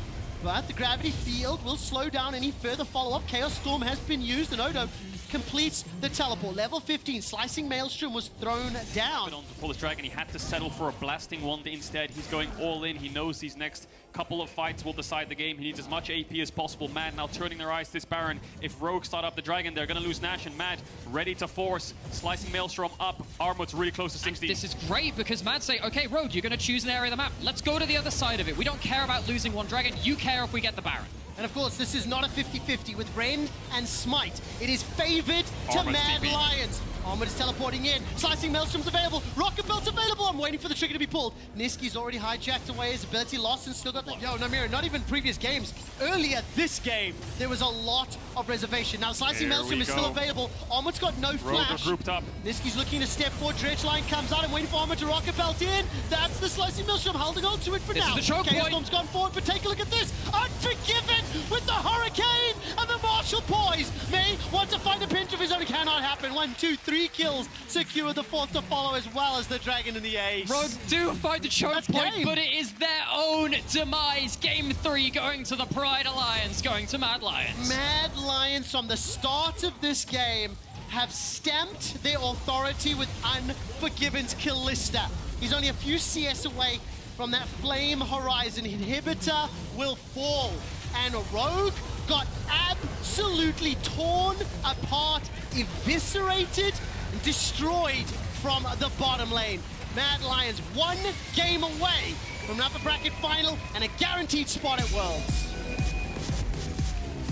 But the gravity field will slow down any further follow-up. Chaos Storm has been used, and Odo completes the teleport. Level 15, slicing Maelstrom was thrown down. On to pull his dragon, he had to settle for a blasting wand instead. He's going all in. He knows these next couple of fights will decide the game. He needs as much AP as possible. Mad now turning their eyes to this Baron. If Rogue start up the dragon, they're going to lose Nash, and Mad ready to force. Slicing Maelstrom up. Armut's really close to 60. This is great because Mad say, okay, Rogue, you're going to choose an area of the map. Let's go to the other side of it. We don't care about losing one dragon. You care if we get the Baron. And of course, this is not a 50-50 with Rain and Smite. It is favored to Armut's Mad TP. Lions. Armut is teleporting in. Slicing Maelstrom's available. Rocket Belt's available. I'm waiting for the trigger to be pulled. Niski's already hijacked away. His ability lost and still got the... Yo, Nymaera, not even previous games. Earlier this game, there was a lot of reservation. Now, Slicing Maelstrom is still available. Armut's got no flash. Rogue are grouped up. Niski's looking to step forward. Dredge line comes out. I'm waiting for Armut to Rocket Belt in. That's the Slicing Maelstrom holding on to it for now. This is the choke Chaos point. Storm's gone forward, but take a look at this. Unforgiven with the Hurricane and the Martial Poise. May want to find a pinch of his own. It cannot happen. 1, 2, 3 kills. Secure the 4th to follow, as well as the Dragon and the Ace. Rogue do find the choke That's point, game. but it is their own demise. Game 3 going to the Pride Alliance, going to Mad Lions. Mad Lions, from the start of this game, have stamped their authority with Unforgiven's Callista. He's only a few CS away from that Flame Horizon. Inhibitor will fall. And Rogue got absolutely torn apart, eviscerated, and destroyed from the bottom lane. Mad Lions 1 game away from an upper bracket final and a guaranteed spot at Worlds.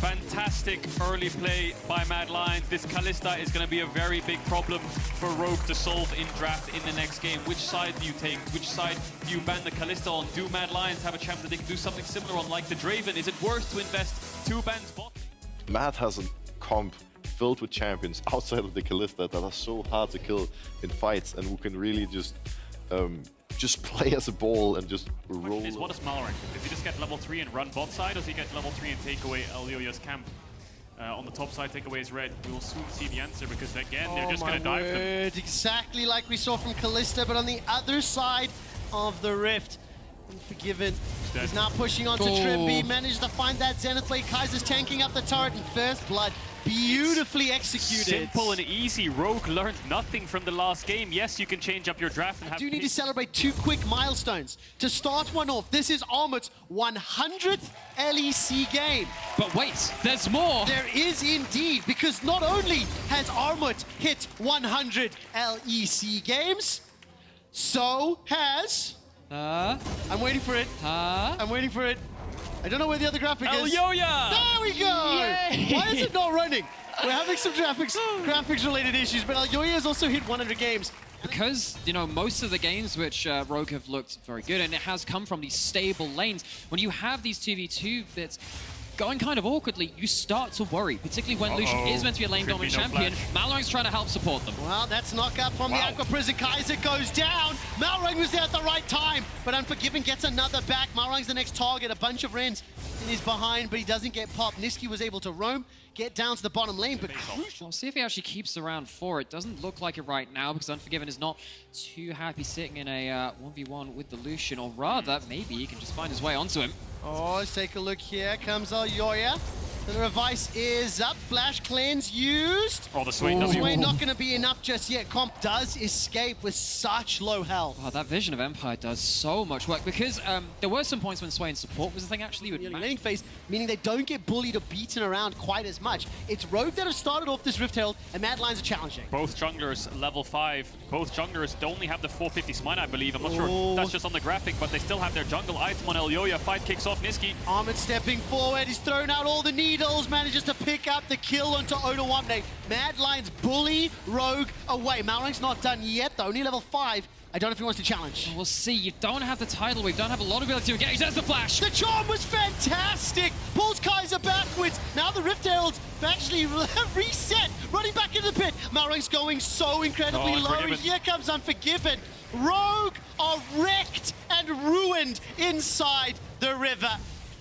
Fantastic early play by Mad Lions. This Callista is going to be a very big problem for Rogue to solve in draft in the next game. Which side do you take? Which side do you ban the Callista on? Do Mad Lions have a chance that they can do something similar on, like the Draven? Is it worth to invest 2 bans bot? Mad has a comp filled with champions outside of the Callista that are so hard to kill in fights and who can really just play as a ball and just roll. Question is, what does Malrang do? Does he just get level 3 and run bot side, or does he get level 3 and take away Elioya's camp? On the top side, take away his red. We will soon see the answer, because again, they're just going to dive them. Exactly like we saw from Callista, but on the other side of the rift. Unforgiven is now pushing onto Trimby. Managed to find that Zenith Blade. Kaiser's tanking up the turret, and first blood Beautifully executed. Simple and easy. Rogue learned nothing from the last game. Yes, you can change up your draft and I have... do need to celebrate 2 quick milestones. To start one off, this is Armut's 100th LEC game. But wait, there's more. There is indeed, because not only has Armut hit 100 LEC games, so has... I'm waiting for it. I'm waiting for it. I don't know where the other graphic is. Elyoya! There we go! Yay! Why is it not running? We're having some graphics-related issues, but Elyoya has also hit 100 games. Because, you know, most of the games which Rogue have looked very good, and it has come from these stable lanes, when you have these 2v2 bits going kind of awkwardly, you start to worry, particularly when Lucian is meant to be a lane dominant champion. Malorang's trying to help support them. Well, that's knockup from the Aqua Prison. Kaiser goes down. Malrang was there at the right time, but Unforgiven gets another back. Malrang's the next target. A bunch of Rens in his behind, but he doesn't get popped. Niski was able to roam, get down to the bottom lane, but We'll see if he actually keeps around 4. It doesn't look like it right now because Unforgiven is not too happy sitting in a 1v1 with the Lucian, or rather, maybe he can just find his way onto him. oh, let's take a look here. Comes Elyoya. The Revice is up. Flash cleanse used. Oh, the Swain W. Swain not going to be enough just yet. Comp does escape with such low health. Oh, that Vision of Empire does so much work because there were some points when Swain's support was the thing actually with The laning phase, meaning they don't get bullied or beaten around quite as much. It's Rogue that has started off this Rift Herald, and Mad Lions are challenging. Both junglers level 5. Both junglers only have the 450 smite, I believe. I'm not sure that's just on the graphic, but they still have their jungle item on Elyoya. Fight kicks off Niski. Armut stepping forward, he's thrown out all the needles, manages to pick up the kill onto Odoamne. Mad Lions bully Rogue away. Malrang's not done yet though, only level 5. I don't know if he wants to challenge. We'll see. You don't have the tidal wave, don't have a lot of ability to engage. There's the flash. The charm was fantastic! Pulls Kaiser backwards. Now the Rift Heralds actually reset, running back into the pit. Malrang's going so incredibly low. Unforgiven. Here comes Unforgiven. Rogue are wrecked and ruined inside the river.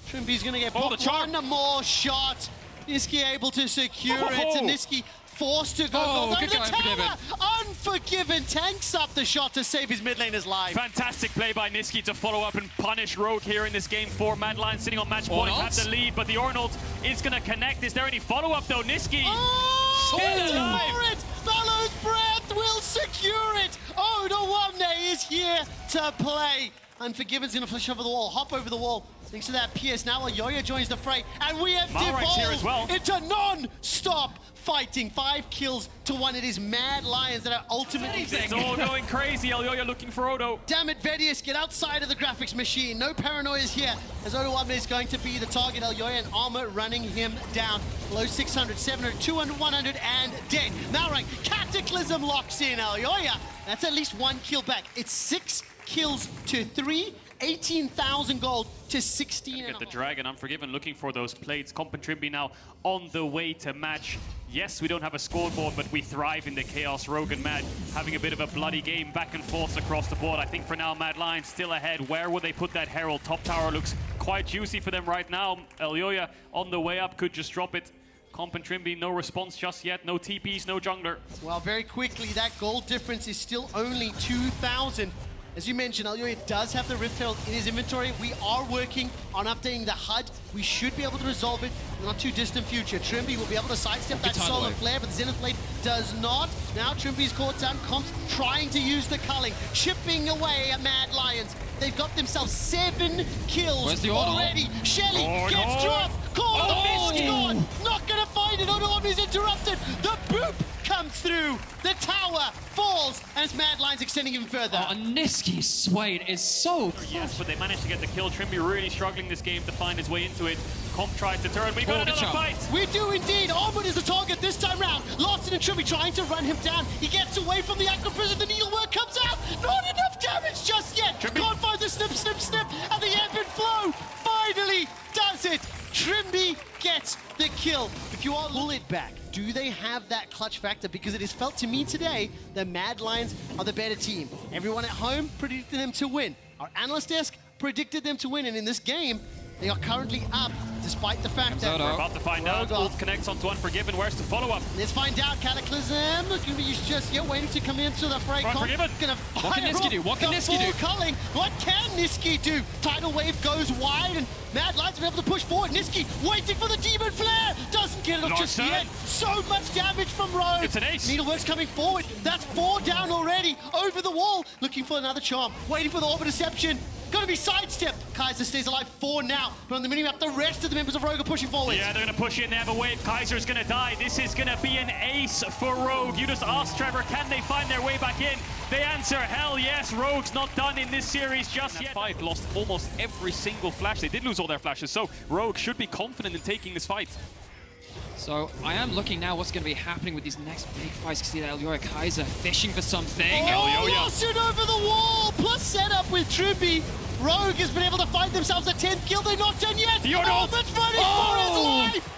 Trimby's gonna get Oh, the popped. charm. One more shot. Niski able to secure it, and Niski forced to go. Oh, good the guy, tower. Unforgiven tanks up the shot to save his mid laner's life. Fantastic play by Niski to follow up and punish Rogue here in this game 4. Mad Lions sitting on match point, have the lead, but the Ornald is going to connect. Is there any follow-up though? Niski! Oh, Spin for it! Mellow's breath will secure it! Odoamne is here to play. Unforgiven's gonna flash over the wall, hop over the wall. Thanks to that PS. Now Elyoya joins the fray, and we have Malrang's here as devolved well. into non-stop fighting. 5 kills to 1. It is Mad Lions that are ultimately It's all going crazy. Elyoya looking for Odo. Damn it, Vedius, get outside of the graphics machine. No paranoias here, as Odoamne is going to be the target. Elyoya and Armor running him down. Below 600, 700, 200, 100, and dead. Malrang, Cataclysm locks in Elyoya. That's at least 1 kill back. It's 6 kills to 3, 18,000 gold to 16. Get the Dragon, Unforgiven looking for those plates. Comp and Trimby now on the way to match. Yes, we don't have a scoreboard, but we thrive in the chaos. Rogue and Mad having a bit of a bloody game back and forth across the board. I think for now, Mad Lions still ahead. Where will they put that Herald? Top tower looks quite juicy for them right now. Elyoya on the way up, could just drop it. Comp and Trimby, no response just yet. No TPs, no jungler. Well, very quickly, that gold difference is still only 2,000. As you mentioned, Elyoya does have the Rift Herald in his inventory. We are working on updating the HUD. We should be able to resolve it in the not too distant future. Trimby will be able to sidestep that solar flare, but the Zenith Blade does not. Now Trimby's caught down. Comp's trying to use the culling, chipping away at Mad Lions. They've got themselves 7 kills Where's the Ornal? already. Shelly gets dropped. Call the mist gone. Not gonna find it. Odoamne is interrupted. The boop comes through. The tower falls, and it's Mad Lions extending even further. Oh, Niski's Swain is so close. Yes, but they managed to get the kill. Trimby really struggling this game to find his way into it. Comp tries to turn. We've got Oh, good another job. fight. We do indeed. Armut is the target this time round. Larson and Trimby trying to run him down. He gets away from the Aqua Prison. The needlework comes out. Not enough damage just yet. Trimby. Can't find the snip, snip, snip. And the ebb and flow finally does it. Trimby gets the kill. If you are bullet back, do they have that clutch factor? Because it is felt to me today that Mad Lions are the better team. Everyone at home predicted them to win. Our analyst desk predicted them to win. And in this game, They are currently up, despite the fact that... We're about to find out. Rogue Ult connects onto Unforgiven. Where's the follow-up? Let's find out. Cataclysm. He's just waiting to come into the fray. Unforgiven. Gonna What can Niski do? What can Niski do? Culling. What can Niski do? Tidal Wave goes wide, and Mad Lions will be able to push forward. Niski waiting for the Demon Flare. Doesn't get it off just yet. So much damage from Rogue. It's an ace. Needleworks coming forward. That's 4 down already. Over the wall. Looking for another charm. Waiting for the Orb of Deception. Gonna be sidestepped. Kaiser stays alive 4 now. But on the minimap, the rest of the members of Rogue are pushing forward. Yeah, they're gonna push in. They have a wave. Kaiser's gonna die. This is gonna be an ace for Rogue. You just asked Trevor, can they find their way back in? They answer, hell yes. Rogue's not done in this series just yet. Fight lost almost every single flash. They did lose all their flashes, so Rogue should be confident in taking this fight. So I am looking now what's going to be happening with these next big fights. You can see that Elyoya Kaiser fishing for something. Oh, Lawson over the wall! Plus setup with Trippy. Rogue has been able to find themselves a 10th kill. They're not done yet. Almond running for his life!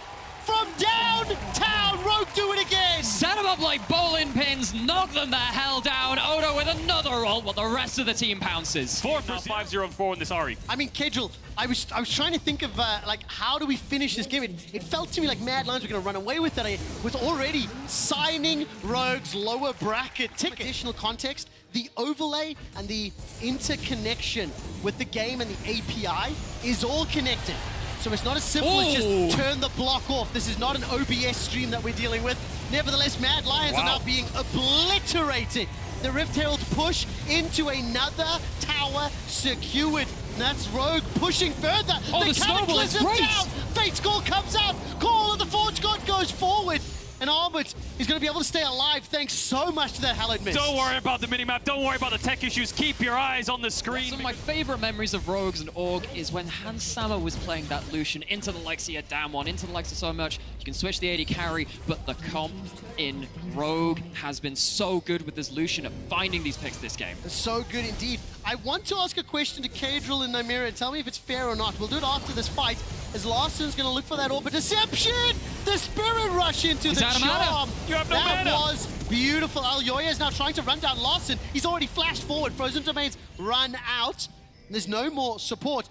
From downtown, Rogue do it again! Set them up like bowling pins, knock them the hell down. Odo with another ult while the rest of the team pounces. 5-0-4 in this Ari. I mean, Caedrel, I was trying to think of like how do we finish this game? It felt to me like Mad Lions were going to run away with it. I was already signing Rogue's lower bracket ticket. Additional context, the overlay and the interconnection with the game and the API is all connected. So it's not as simple as just turn the block off. This is not an OBS stream that we're dealing with. Nevertheless, Mad Lions are now being obliterated. The Rift Herald push into another tower secured. And that's Rogue pushing further. The snowball is great. Down. Fate's Call comes out. Call of the Forge God goes forward. And Armut is going to be able to stay alive thanks so much to that Hallowed Mist. Don't worry about the minimap. Don't worry about the tech issues. Keep your eyes on the screen. Some of my favorite memories of Rogues and Org is when Hans Sammer was playing that Lucian into the likes of Damwon, into the likes of so much. You can switch the AD carry, but the comp in Rogue has been so good with this Lucian at finding these picks this game. So good indeed. I want to ask a question to Caedrel and Nymaera and tell me if it's fair or not. We'll do it after this fight, as Larson's going to look for that Orb of Deception! The Spirit Rush into the charm! You have no that mana. Was beautiful. Elyoya is now trying to run down Larson. He's already flashed forward. Frozen Domains run out. There's no more support.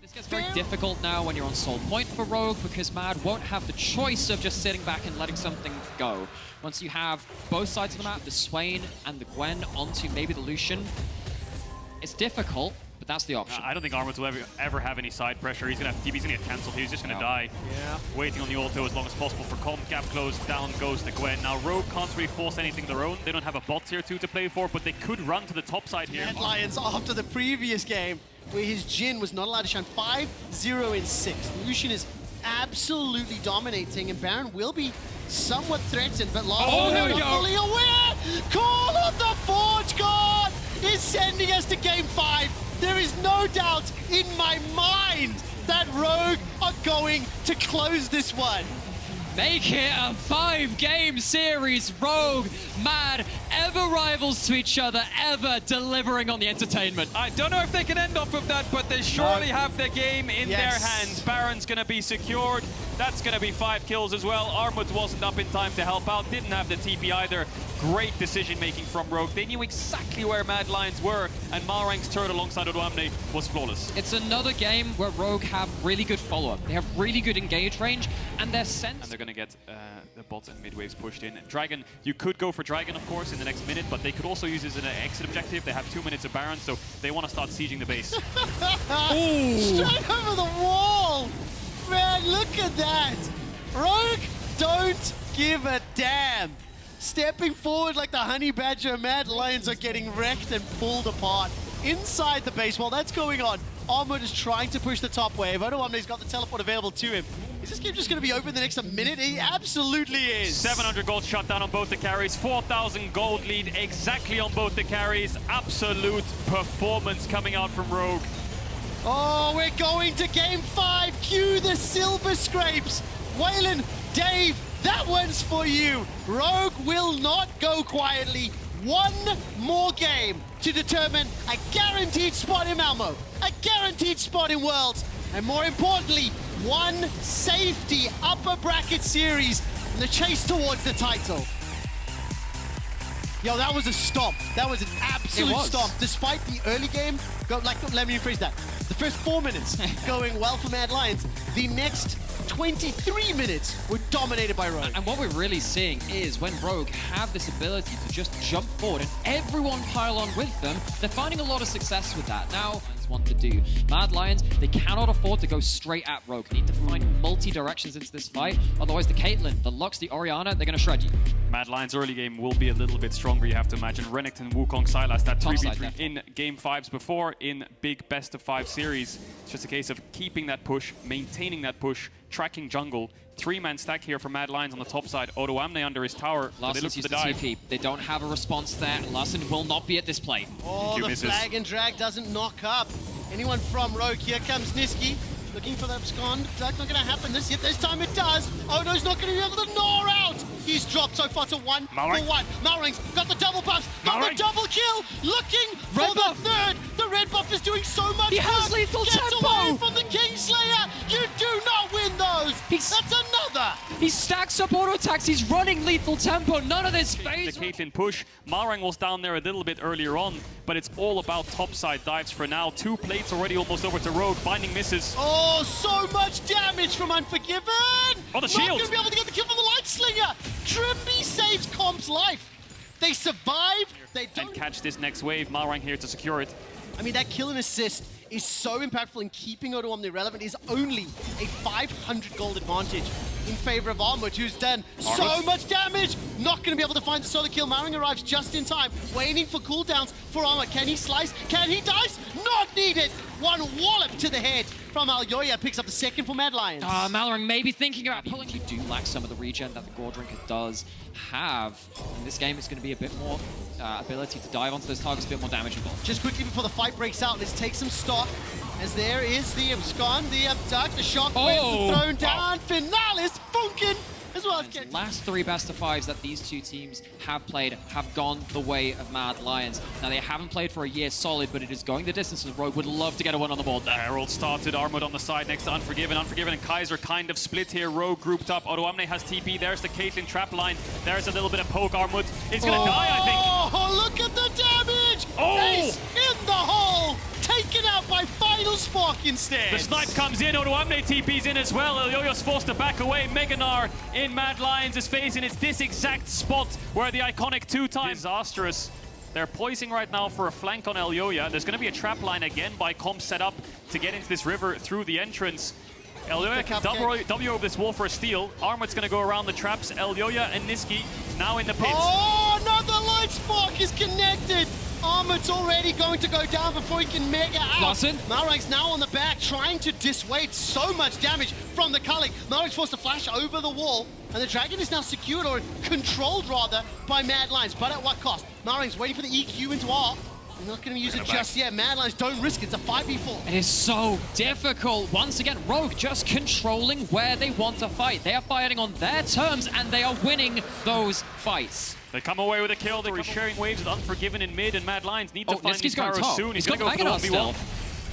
This gets very difficult now when you're on Soul Point for Rogue, because Mad won't have the choice of just sitting back and letting something go. Once you have both sides of the map, the Swain and the Gwen onto maybe the Lucian, it's difficult, but that's the option. I don't think Armut will ever have any side pressure. He's going to have TP, he's going to get cancelled. He's just going to die. Yeah. Waiting on the ulti as long as possible for comp. Gap closed, down goes the Gwen. Now Rogue can't really force anything their own. They don't have a bot tier 2 to play for, but they could run to the top side here. Mad Lions after the previous game, where his Jhin was not allowed to shine. 5-0 in 6. Lucian is absolutely dominating, and Baron will be somewhat threatened, but Larson here we not go. fully aware. Call of the Forge God is sending us to game 5. There is no doubt in my mind that Rogue are going to close this one. Make it a 5-game series. Rogue, Mad, ever rivals to each other, ever delivering on the entertainment. I don't know if they can end off of that, but they surely have the game in their hands. Baron's going to be secured. That's going to be 5 kills as well. Armut wasn't up in time to help out. Didn't have the TP either. Great decision-making from Rogue. They knew exactly where Mad Lions were, and Malrang's turret alongside Odoamne was flawless. It's another game where Rogue have really good follow-up. They have really good engage range, and their sense... And they're going to get the bots and mid-waves pushed in. Dragon, you could go for Dragon, of course, in the next minute, but they could also use it as an exit objective. They have 2 minutes of Baron, so they want to start sieging the base. Straight over the wall! Man, look at that! Rogue don't give a damn! Stepping forward like the Honey Badger, Mad Lions are getting wrecked and pulled apart inside the base. While that's going on, Armut is trying to push the top wave. Odoamne's got the teleport available to him. Is this game just going to be over in the next minute? He absolutely is. 700 gold shot down on both the carries, 4,000 gold lead exactly on both the carries. Absolute performance coming out from Rogue. Oh, we're going to game 5. Cue the silver scrapes. Waylon, Dave, that one's for you. Rogue will not go quietly. One more game to determine a guaranteed spot in Malmo, a guaranteed spot in Worlds, and more importantly, one safety upper bracket series in the chase towards the title. Yo, that was a stomp. That was an absolute stomp. Despite the early game, let me rephrase that. The first 4 minutes going well for Mad Lions. The next 23 minutes were dominated by Rogue. And what we're really seeing is when Rogue have this ability to just jump forward and everyone pile on with them, they're finding a lot of success with that. Now, want to do. Mad Lions, they cannot afford to go straight at Rogue. They need to find multi-directions into this fight. Otherwise, the Caitlyn, the Lux, the Orianna, they're going to shred you. Mad Lions early game will be a little bit stronger, you have to imagine. Renekton, Wukong, Sylas, that 3v3 in game 5s before, in big best of 5 series. It's just a case of keeping that push, maintaining that push, tracking jungle. 3-man stack here for Mad Lions on the top side. Odoamne under his tower. They look for the dive. TP. They don't have a response there. Larson will not be at this play. Oh, the flag and drag doesn't knock up anyone from Rogue. Here comes Nisqy. Looking for that abscond. That's not going to happen this time it does. Odo's not going to be able to gnaw out. He's dropped so far to 1 for 1. Malring's got the double buff, got the double kill. Looking for the third. The red buff is doing so much. He has lethal tempo. Away from the Kingslayer. You do not win those. That's another. He stacks up auto attacks. He's running lethal tempo. None of this phase. The Caitlyn push. Malrang was down there a little bit earlier on, but it's all about topside dives for now. 2 plates already almost over to Rogue. Binding misses. Oh, so much damage from Unforgiven! Oh, the shield! Not gonna be able to get the kill from the Light Slinger! Trimby saves Comp's life. They survive, they don't... And catch this next wave. Malrang here to secure it. I mean, that kill and assist is so impactful in keeping Odoamne relevant. Is only a 500 gold advantage in favor of Armut, who's done so much damage. Not going to be able to find the solo kill. Malrang arrives just in time, waiting for cooldowns for Armut. Can he slice? Can he dice? Not needed. One wallop to the head from Alyoya. Picks up the second for Mad Lions. Malrang may be thinking about pulling. You do lack some of the regen that the Gordrinker does have. In this game, it's going to be a bit more ability to dive onto those targets, a bit more damage involved. Just quickly before the fight breaks out, let's take some stock. As there is the abscond, the abduct, the shockwave thrown down. Finalis, Funkin, as well as getting... Last 3 best of 5s that these two teams have played have gone the way of Mad Lions. Now, they haven't played for a year solid, but it is going the distance, and Rogue would love to get a win on the board there. Herald started, Armut on the side next to Unforgiven. Unforgiven and Kaiser kind of split here. Rogue grouped up. Odoamne has TP. There's the Caitlyn trap line. There's a little bit of poke. Armut is going to die, I think. Oh, look at the damage! Ace in the hole! Taken out by Final Spark instead. The snipe comes in. Odoamne TP's in as well. Elyoya's forced to back away. Meganar in Mad Lions is facing. It's this exact spot where the iconic 2-time disastrous. They're poising right now for a flank on Elyoya. There's going to be a trap line again by Comp set up to get into this river through the entrance. Elyoya can W over this wall for a steal. Armut's going to go around the traps. Elyoya and Nisqy now in the pits. Oh, another light spark is connected. Armut's already going to go down before he can mega out. Larson. Malrang's now on the back, trying to dissuade so much damage from the culling. Malrang's forced to flash over the wall, and the dragon is now secured, or controlled rather, by Mad Lions. But at what cost? Malrang's waiting for the EQ into R. They're not going to use it just yet. Mad Lions don't risk it. It's a 5v4. It is so difficult. Once again, Rogue just controlling where they want to fight. They are fighting on their terms, and they are winning those fights. They come away with a kill. They're sharing waves with Unforgiven in mid, and Mad Lions need to find these arrows soon. He's going to go for the 1v1.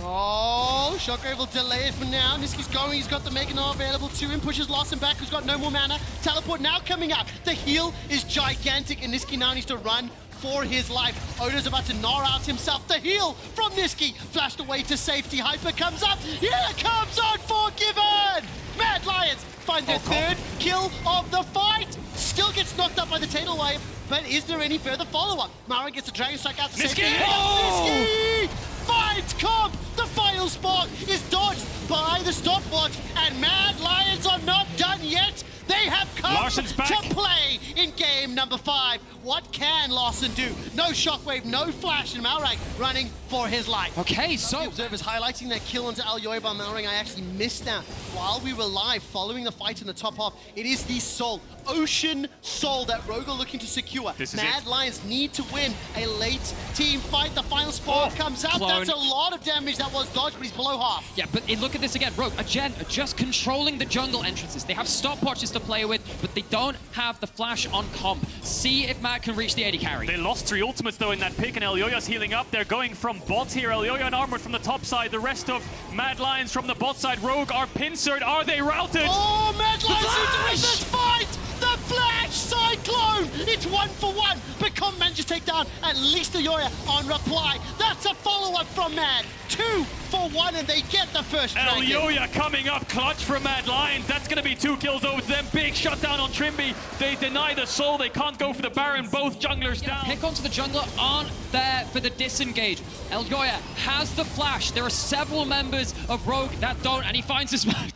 Oh, Shockwave will delay it for now. Nisqy's going, he's got the Meganar available to him, pushes Larson back, who's got no more mana. Teleport now coming out. The heal is gigantic, and Nisqy now needs to run for his life. Odo's about to gnaw out himself. The heal from Nisqy, flashed away to safety. Hyper comes up. Here comes Unforgiven! Mad Lions find their third kill of the fight. Still gets knocked up by the Tail Wave, but is there any further follow-up? Mara gets a Dragon Strike out to safety. Nisqy finds Comp! The Final Spark is dodged by the stopwatch, and Mad Lions are not done yet. They have come to play in game number 5. What can Larson do? No Shockwave, no Flash, and Malrang running for his life. Okay, so... The observers highlighting that kill onto Alyoya by Malrang. I actually missed that while we were live following the fight in the top half. It is the soul, Ocean Soul, that Rogue are looking to secure. Mad Lions need to win a late team fight. The Final Spark comes out. Clone. That's a lot of damage that was dodged, but he's below half. Yeah, but look at this again. Rogue, again, just controlling the jungle entrances. They have stopwatches to play with, but they don't have the flash on Comp. See if Matt can reach the AD carry. They lost 3 ultimates though in that pick, and Elyoya's healing up. They're going from bot here. Elyoya and Armut from the top side. The rest of Mad Lions from the bot side. Rogue are pincered. Are they routed? Oh, Mad Lions need to win this fight! The Flash side Cyclone! It's 1-for-1, but Comp manages to take down at least Alyoya on reply. That's a follow-up from Mad. 2-for-1, and they get the first dragon. Alyoya coming up clutch from Mad Lions. That's going to be 2 kills over to them. Big shutdown on Trimby. They deny the soul. They can't go for the Baron. Both junglers down. Pick onto the jungler aren't there for the disengage. Alyoya has the flash. There are several members of Rogue that don't, and he finds his match.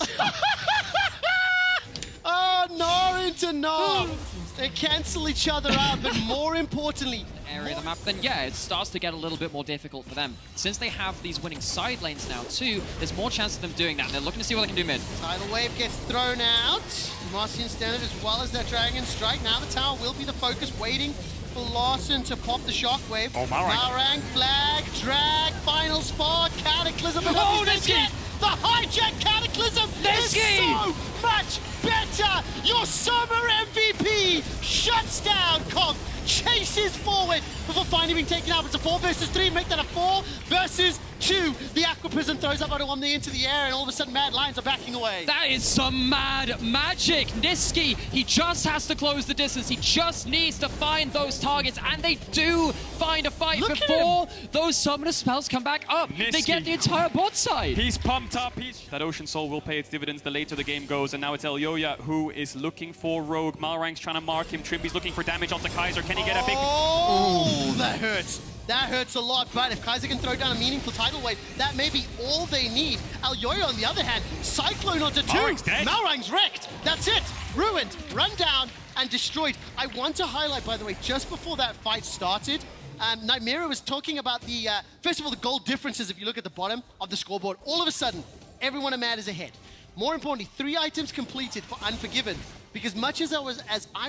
Oh, Gnar into Gnar. They cancel each other out, but more importantly, area of the map, then yeah, it starts to get a little bit more difficult for them. Since they have these winning side lanes now too, there's more chance of them doing that, and they're looking to see what they can do mid. tidal wave gets thrown out. Marcian standard as well as their Dragon Strike. Now the tower will be the focus, waiting for Larson to pop the shockwave. Oh, Malrang. Malrang, flag, drag, final spot, Cataclysm. And Oh, what is this Niski! yet? The hijack Cataclysm Niski! is so much better. Your summer MVP shuts down Comp, chases forward before finally being taken out. It's a 4 versus 3, make that a 4 versus 2. The Aqua Prison throws up Omni into the air, and all of a sudden Mad Lions are backing away. That is some mad magic. Niski, he just has to close the distance. He just needs to find those targets, and they do find a fight Look at before those summoner spells come back up. They Niski. get the entire bot side. He's pumped up. That Ocean Soul will pay its dividends the later the game goes, and now it's Alyoya who is looking for Rogue. Malrang's trying to mark him. Trimby's looking for damage onto Kaiser. Can he get a big... Oh, that hurts. That hurts a lot, but if Kaiser can throw down a meaningful tidal wave, that may be all they need. Alyoya, on the other hand, Cyclone onto 2. Malrang's dead. Malrang's wrecked. That's it. Ruined, run down, and destroyed. I want to highlight, by the way, just before that fight started, Nymaera was talking about the, first of all, the goal differences if you look at the bottom of the scoreboard. All of a sudden, everyone at Mad is ahead. More importantly, 3 items completed for Unforgiven. Because much as I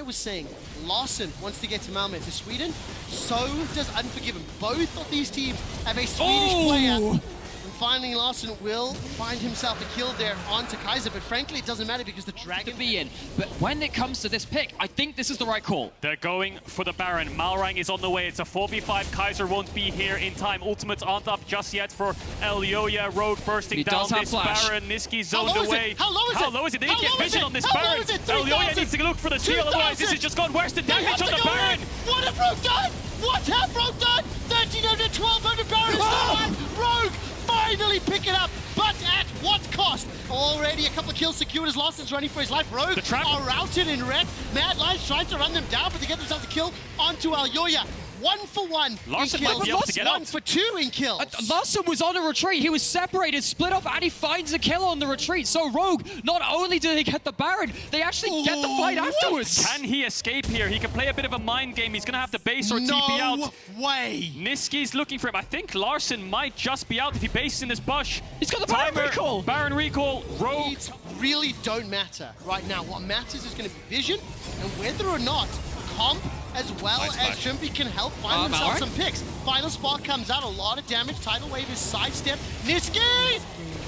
was saying, Larson wants to get to Malmö to Sweden, so does Unforgiven. Both of these teams have a Swedish player. And finally, Larson will find himself a kill there onto Kaiser, but frankly, it doesn't matter because the Dragon... To be in. But when it comes to this pick, I think this is the right call. They're going for the Baron. Malrang is on the way. It's a 4v5. Kaiser won't be here in time. Ultimates aren't up just yet for Alyoya. Rogue bursting He down does have this flash. Baron. Niski How zoned low is it? away. How low is it? How low is it? They need to How get low is vision it? on this How low Baron. is it? Alyoya 3,000. needs to look for the steal, otherwise this has just gone worse. The They damage have on to the go Baron. in. What have Rogue done? What have Rogue done? 1,300, 1,200 Baron is the one. Rogue finally pick it up, but at what cost? Already a couple of kills secured as Larson's running for his life. Rogue The trap. are routed in red. Mad Lions trying to run them down, but they get themselves a kill onto Alyoya. 1-for-1 Larson in might kills. be able to get out. 1 for 2 in kills. Larson was on a retreat. He was separated, split off, and he finds a kill on the retreat. So Rogue, not only do they get the Baron, they actually get the fight What? afterwards. Can he escape here? He can play a bit of a mind game. He's going to have to base or TP out. No way. Niski's looking for him. I think Larson might just be out if he bases in this bush. He's got the Baron recall. Baron recall. Rogue. Needs really don't matter right now. What matters is going to be vision and whether or not Comp as well Nice as flash. Jumpy can help find themselves Malrang? some picks. Final spot comes out, a lot of damage. Tidal wave is sidestepped. Niski!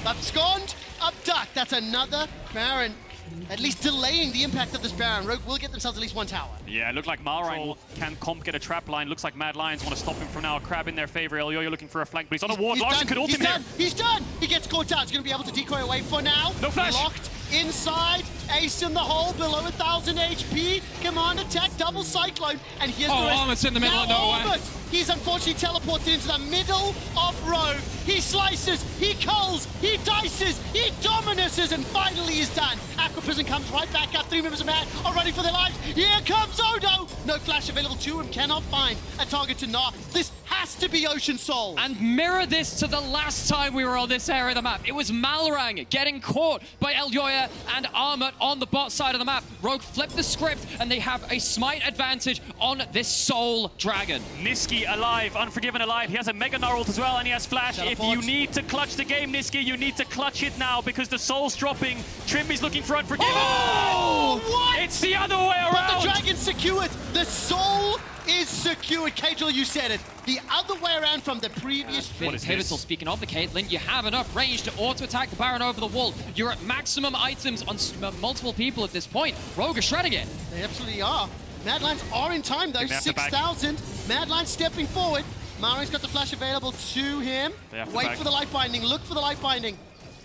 Abscond, abduct. That's another Baron. At least delaying the impact of this Baron. Rogue will get themselves at least 1 tower. Yeah, it looked like Malrang can Comp get a trap line. Looks like Mad Lions want to stop him from now. A crab in their favor. Alyoya looking for a flank, but he's on a ward. Larson could ult him here. He's done! He gets caught out. He's going to be able to decoy away for now. No flash. Locked inside. Ace in the hole, below 1,000 HP. Command attack, double cyclone. And here's the rest. Armut's in the middle Now of nowhere. Armut. He's unfortunately teleported into the middle of Rogue. He slices, he culls, he dices, he dominuses, and finally he's done. Aqua Prison comes right back up. 3 members of Mad are running for their lives. Here comes Odo. No flash available to him. Cannot find a target to Gnar. This has to be Ocean Soul. And mirror this to the last time we were on this area of the map. It was Malrang getting caught by Alyoya and Armut on the bot side of the map. Rogue flipped the script, and they have a smite advantage on this Soul Dragon. Niski alive, Unforgiven alive. He has a Mega Gnar ult as well, and he has flash. Teleport. If you need to clutch the game, Niski, you need to clutch it now because the Soul's dropping. Trimby's looking for Unforgiven. Oh, what? It's the other way around. But the Dragon's secured. The Soul is secured. Caedrel, you said it. The other way around from the previous... What is Pivotal, this? speaking of the Caitlyn, you have enough range to auto-attack the Baron over the wall. You're at maximum items on multiple people at this point. Rogue is shredding it. They absolutely are. Mad Lions are in time, though. They have to back. 6,000. Mad Lions stepping forward. Malrang's got the flash available to him. They have to Wait back. for the life binding. Look for the life binding.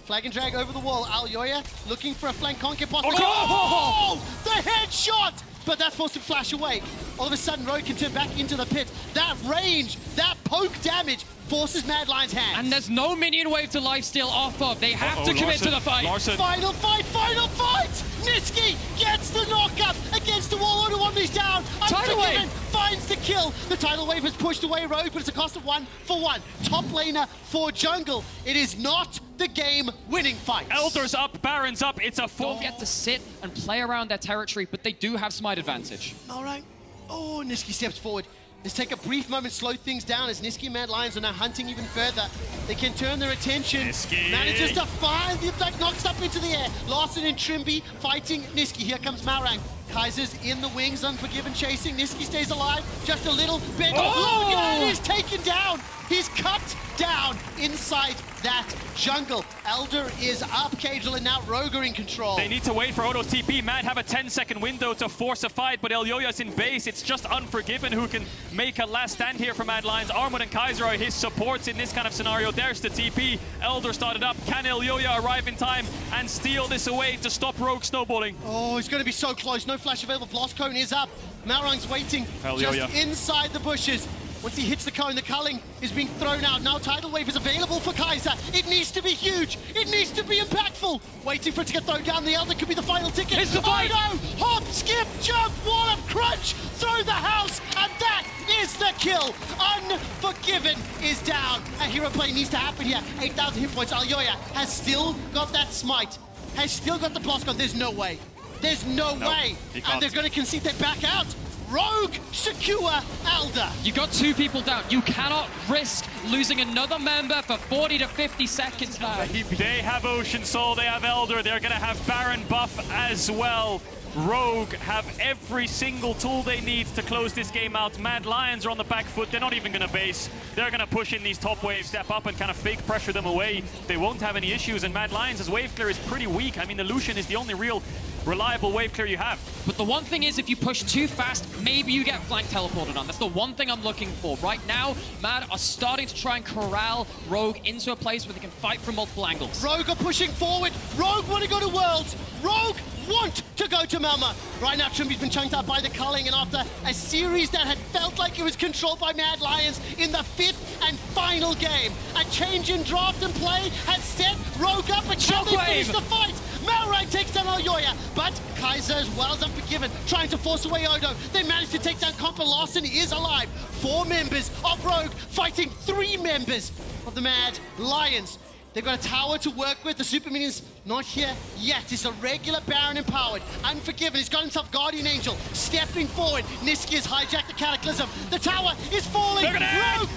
Flag and drag over the wall. Alyoya looking for a flank conk if possible. Oh, Oh! The headshot! but that's supposed to flash away. All of a sudden, Rogue can turn back into the pit. That range, that poke damage forces Mad Lion's hand. And there's no minion wave to lifesteal off of. They have to commit to the fight. Larson. Final fight, final fight! Niski gets the knockup against the wall. Only one is down. Tidal wave Unforgiven finds the kill. The tidal wave has pushed away Rogue, but it's a cost of 1 for 1. Top laner for jungle. It is not the game-winning fight. Elder's up, Baron's up. It's a full. Don't get to sit and play around their territory, but they do have smite advantage. All right. Oh, Niski steps forward. Let's take a brief moment, slow things down as Niski and Mad Lions are now hunting even further. They can turn their attention. Niski Manages to find the attack, knocks up into the air. Larson and Trimby fighting Niski. Here comes Marang. Kaiser's in the wings, Unforgiven chasing. Niski stays alive just a little bit. Oh! Logan is taken down. He's cut down inside that jungle. Elder is up, Caedrel, and now Rogue are in control. They need to wait for Odo's TP. Mad have a 10-second window to force a fight, but Elyoya's in base. It's just Unforgiven who can make a last stand here for Mad Lions. Armwood and Kaiser are his supports in this kind of scenario. There's the TP. Elder started up. Can Elyoya arrive in time and steal this away to stop Rogue snowballing? Oh, he's going to be so close. No flash available. Blast cone is up. Marang's waiting just inside the bushes. Once he hits the cone, the culling is being thrown out. Now Tidal Wave is available for Kaiser. It needs to be huge. It needs to be impactful. Waiting for it to get thrown down. The Elder could be the final ticket. It's the fight. Oh no! Hop, skip, jump, wallop, crunch through the house. And that is the kill. Unforgiven is down. A hero play needs to happen here. 8,000 hit points. Elyoya has still got that smite. Has still got the blast gun. There's no way. There's no way. And they're going to concede that back out. Rogue secure Elder. You got 2 people down. You cannot risk losing another member for 40 to 50 seconds now. They have Ocean Soul, they have Elder, they're gonna have Baron buff as well. Rogue have every single tool they need to close this game out. Mad Lions are on the back foot. They're not even going to base. They're going to push in these top waves, step up and kind of fake pressure them away. They won't have any issues, and Mad Lions' wave clear is pretty weak. I mean, the Lucian is the only real reliable wave clear you have. But the one thing is, if you push too fast, maybe you get flank teleported on. That's the one thing I'm looking for. Right now, Mad are starting to try and corral Rogue into a place where they can fight from multiple angles. Rogue are pushing forward. Rogue want to go to Worlds. Rogue want to go to Melma. Right now, Trimby's been chunked out by the culling, and after a series that had felt like it was controlled by Mad Lions in the 5th and final game, a change in draft and play has set Rogue up, and can they finish the fight? Malrang takes down Elyoya, but Kaiser as well as Unforgiven, trying to force away Odo. They managed to take down Compa. Larson is alive. 4 members of Rogue fighting 3 members of the Mad Lions. They've got a tower to work with. The Super Minion's not here yet. It's a regular Baron empowered. Unforgiven. He's got himself Guardian Angel. Stepping forward. Niski has hijacked the Cataclysm. The tower is falling. Rogue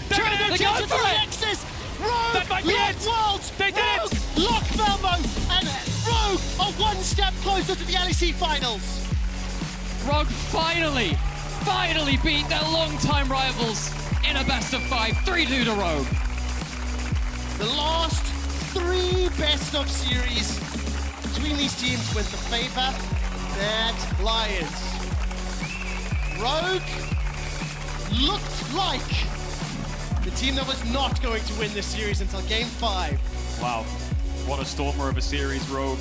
turn their attention to the Nexus. Rogue lock Worlds. They did Rogue lock Velmo. And Rogue are 1 step closer to the LEC finals. Rogue finally beat their longtime rivals in a best of 5. 3-2 to Rogue. The last 3 best of series between these teams went to favor Mad Lions. Rogue looked like the team that was not going to win this series until game 5. Wow, what a stormer of a series, Rogue.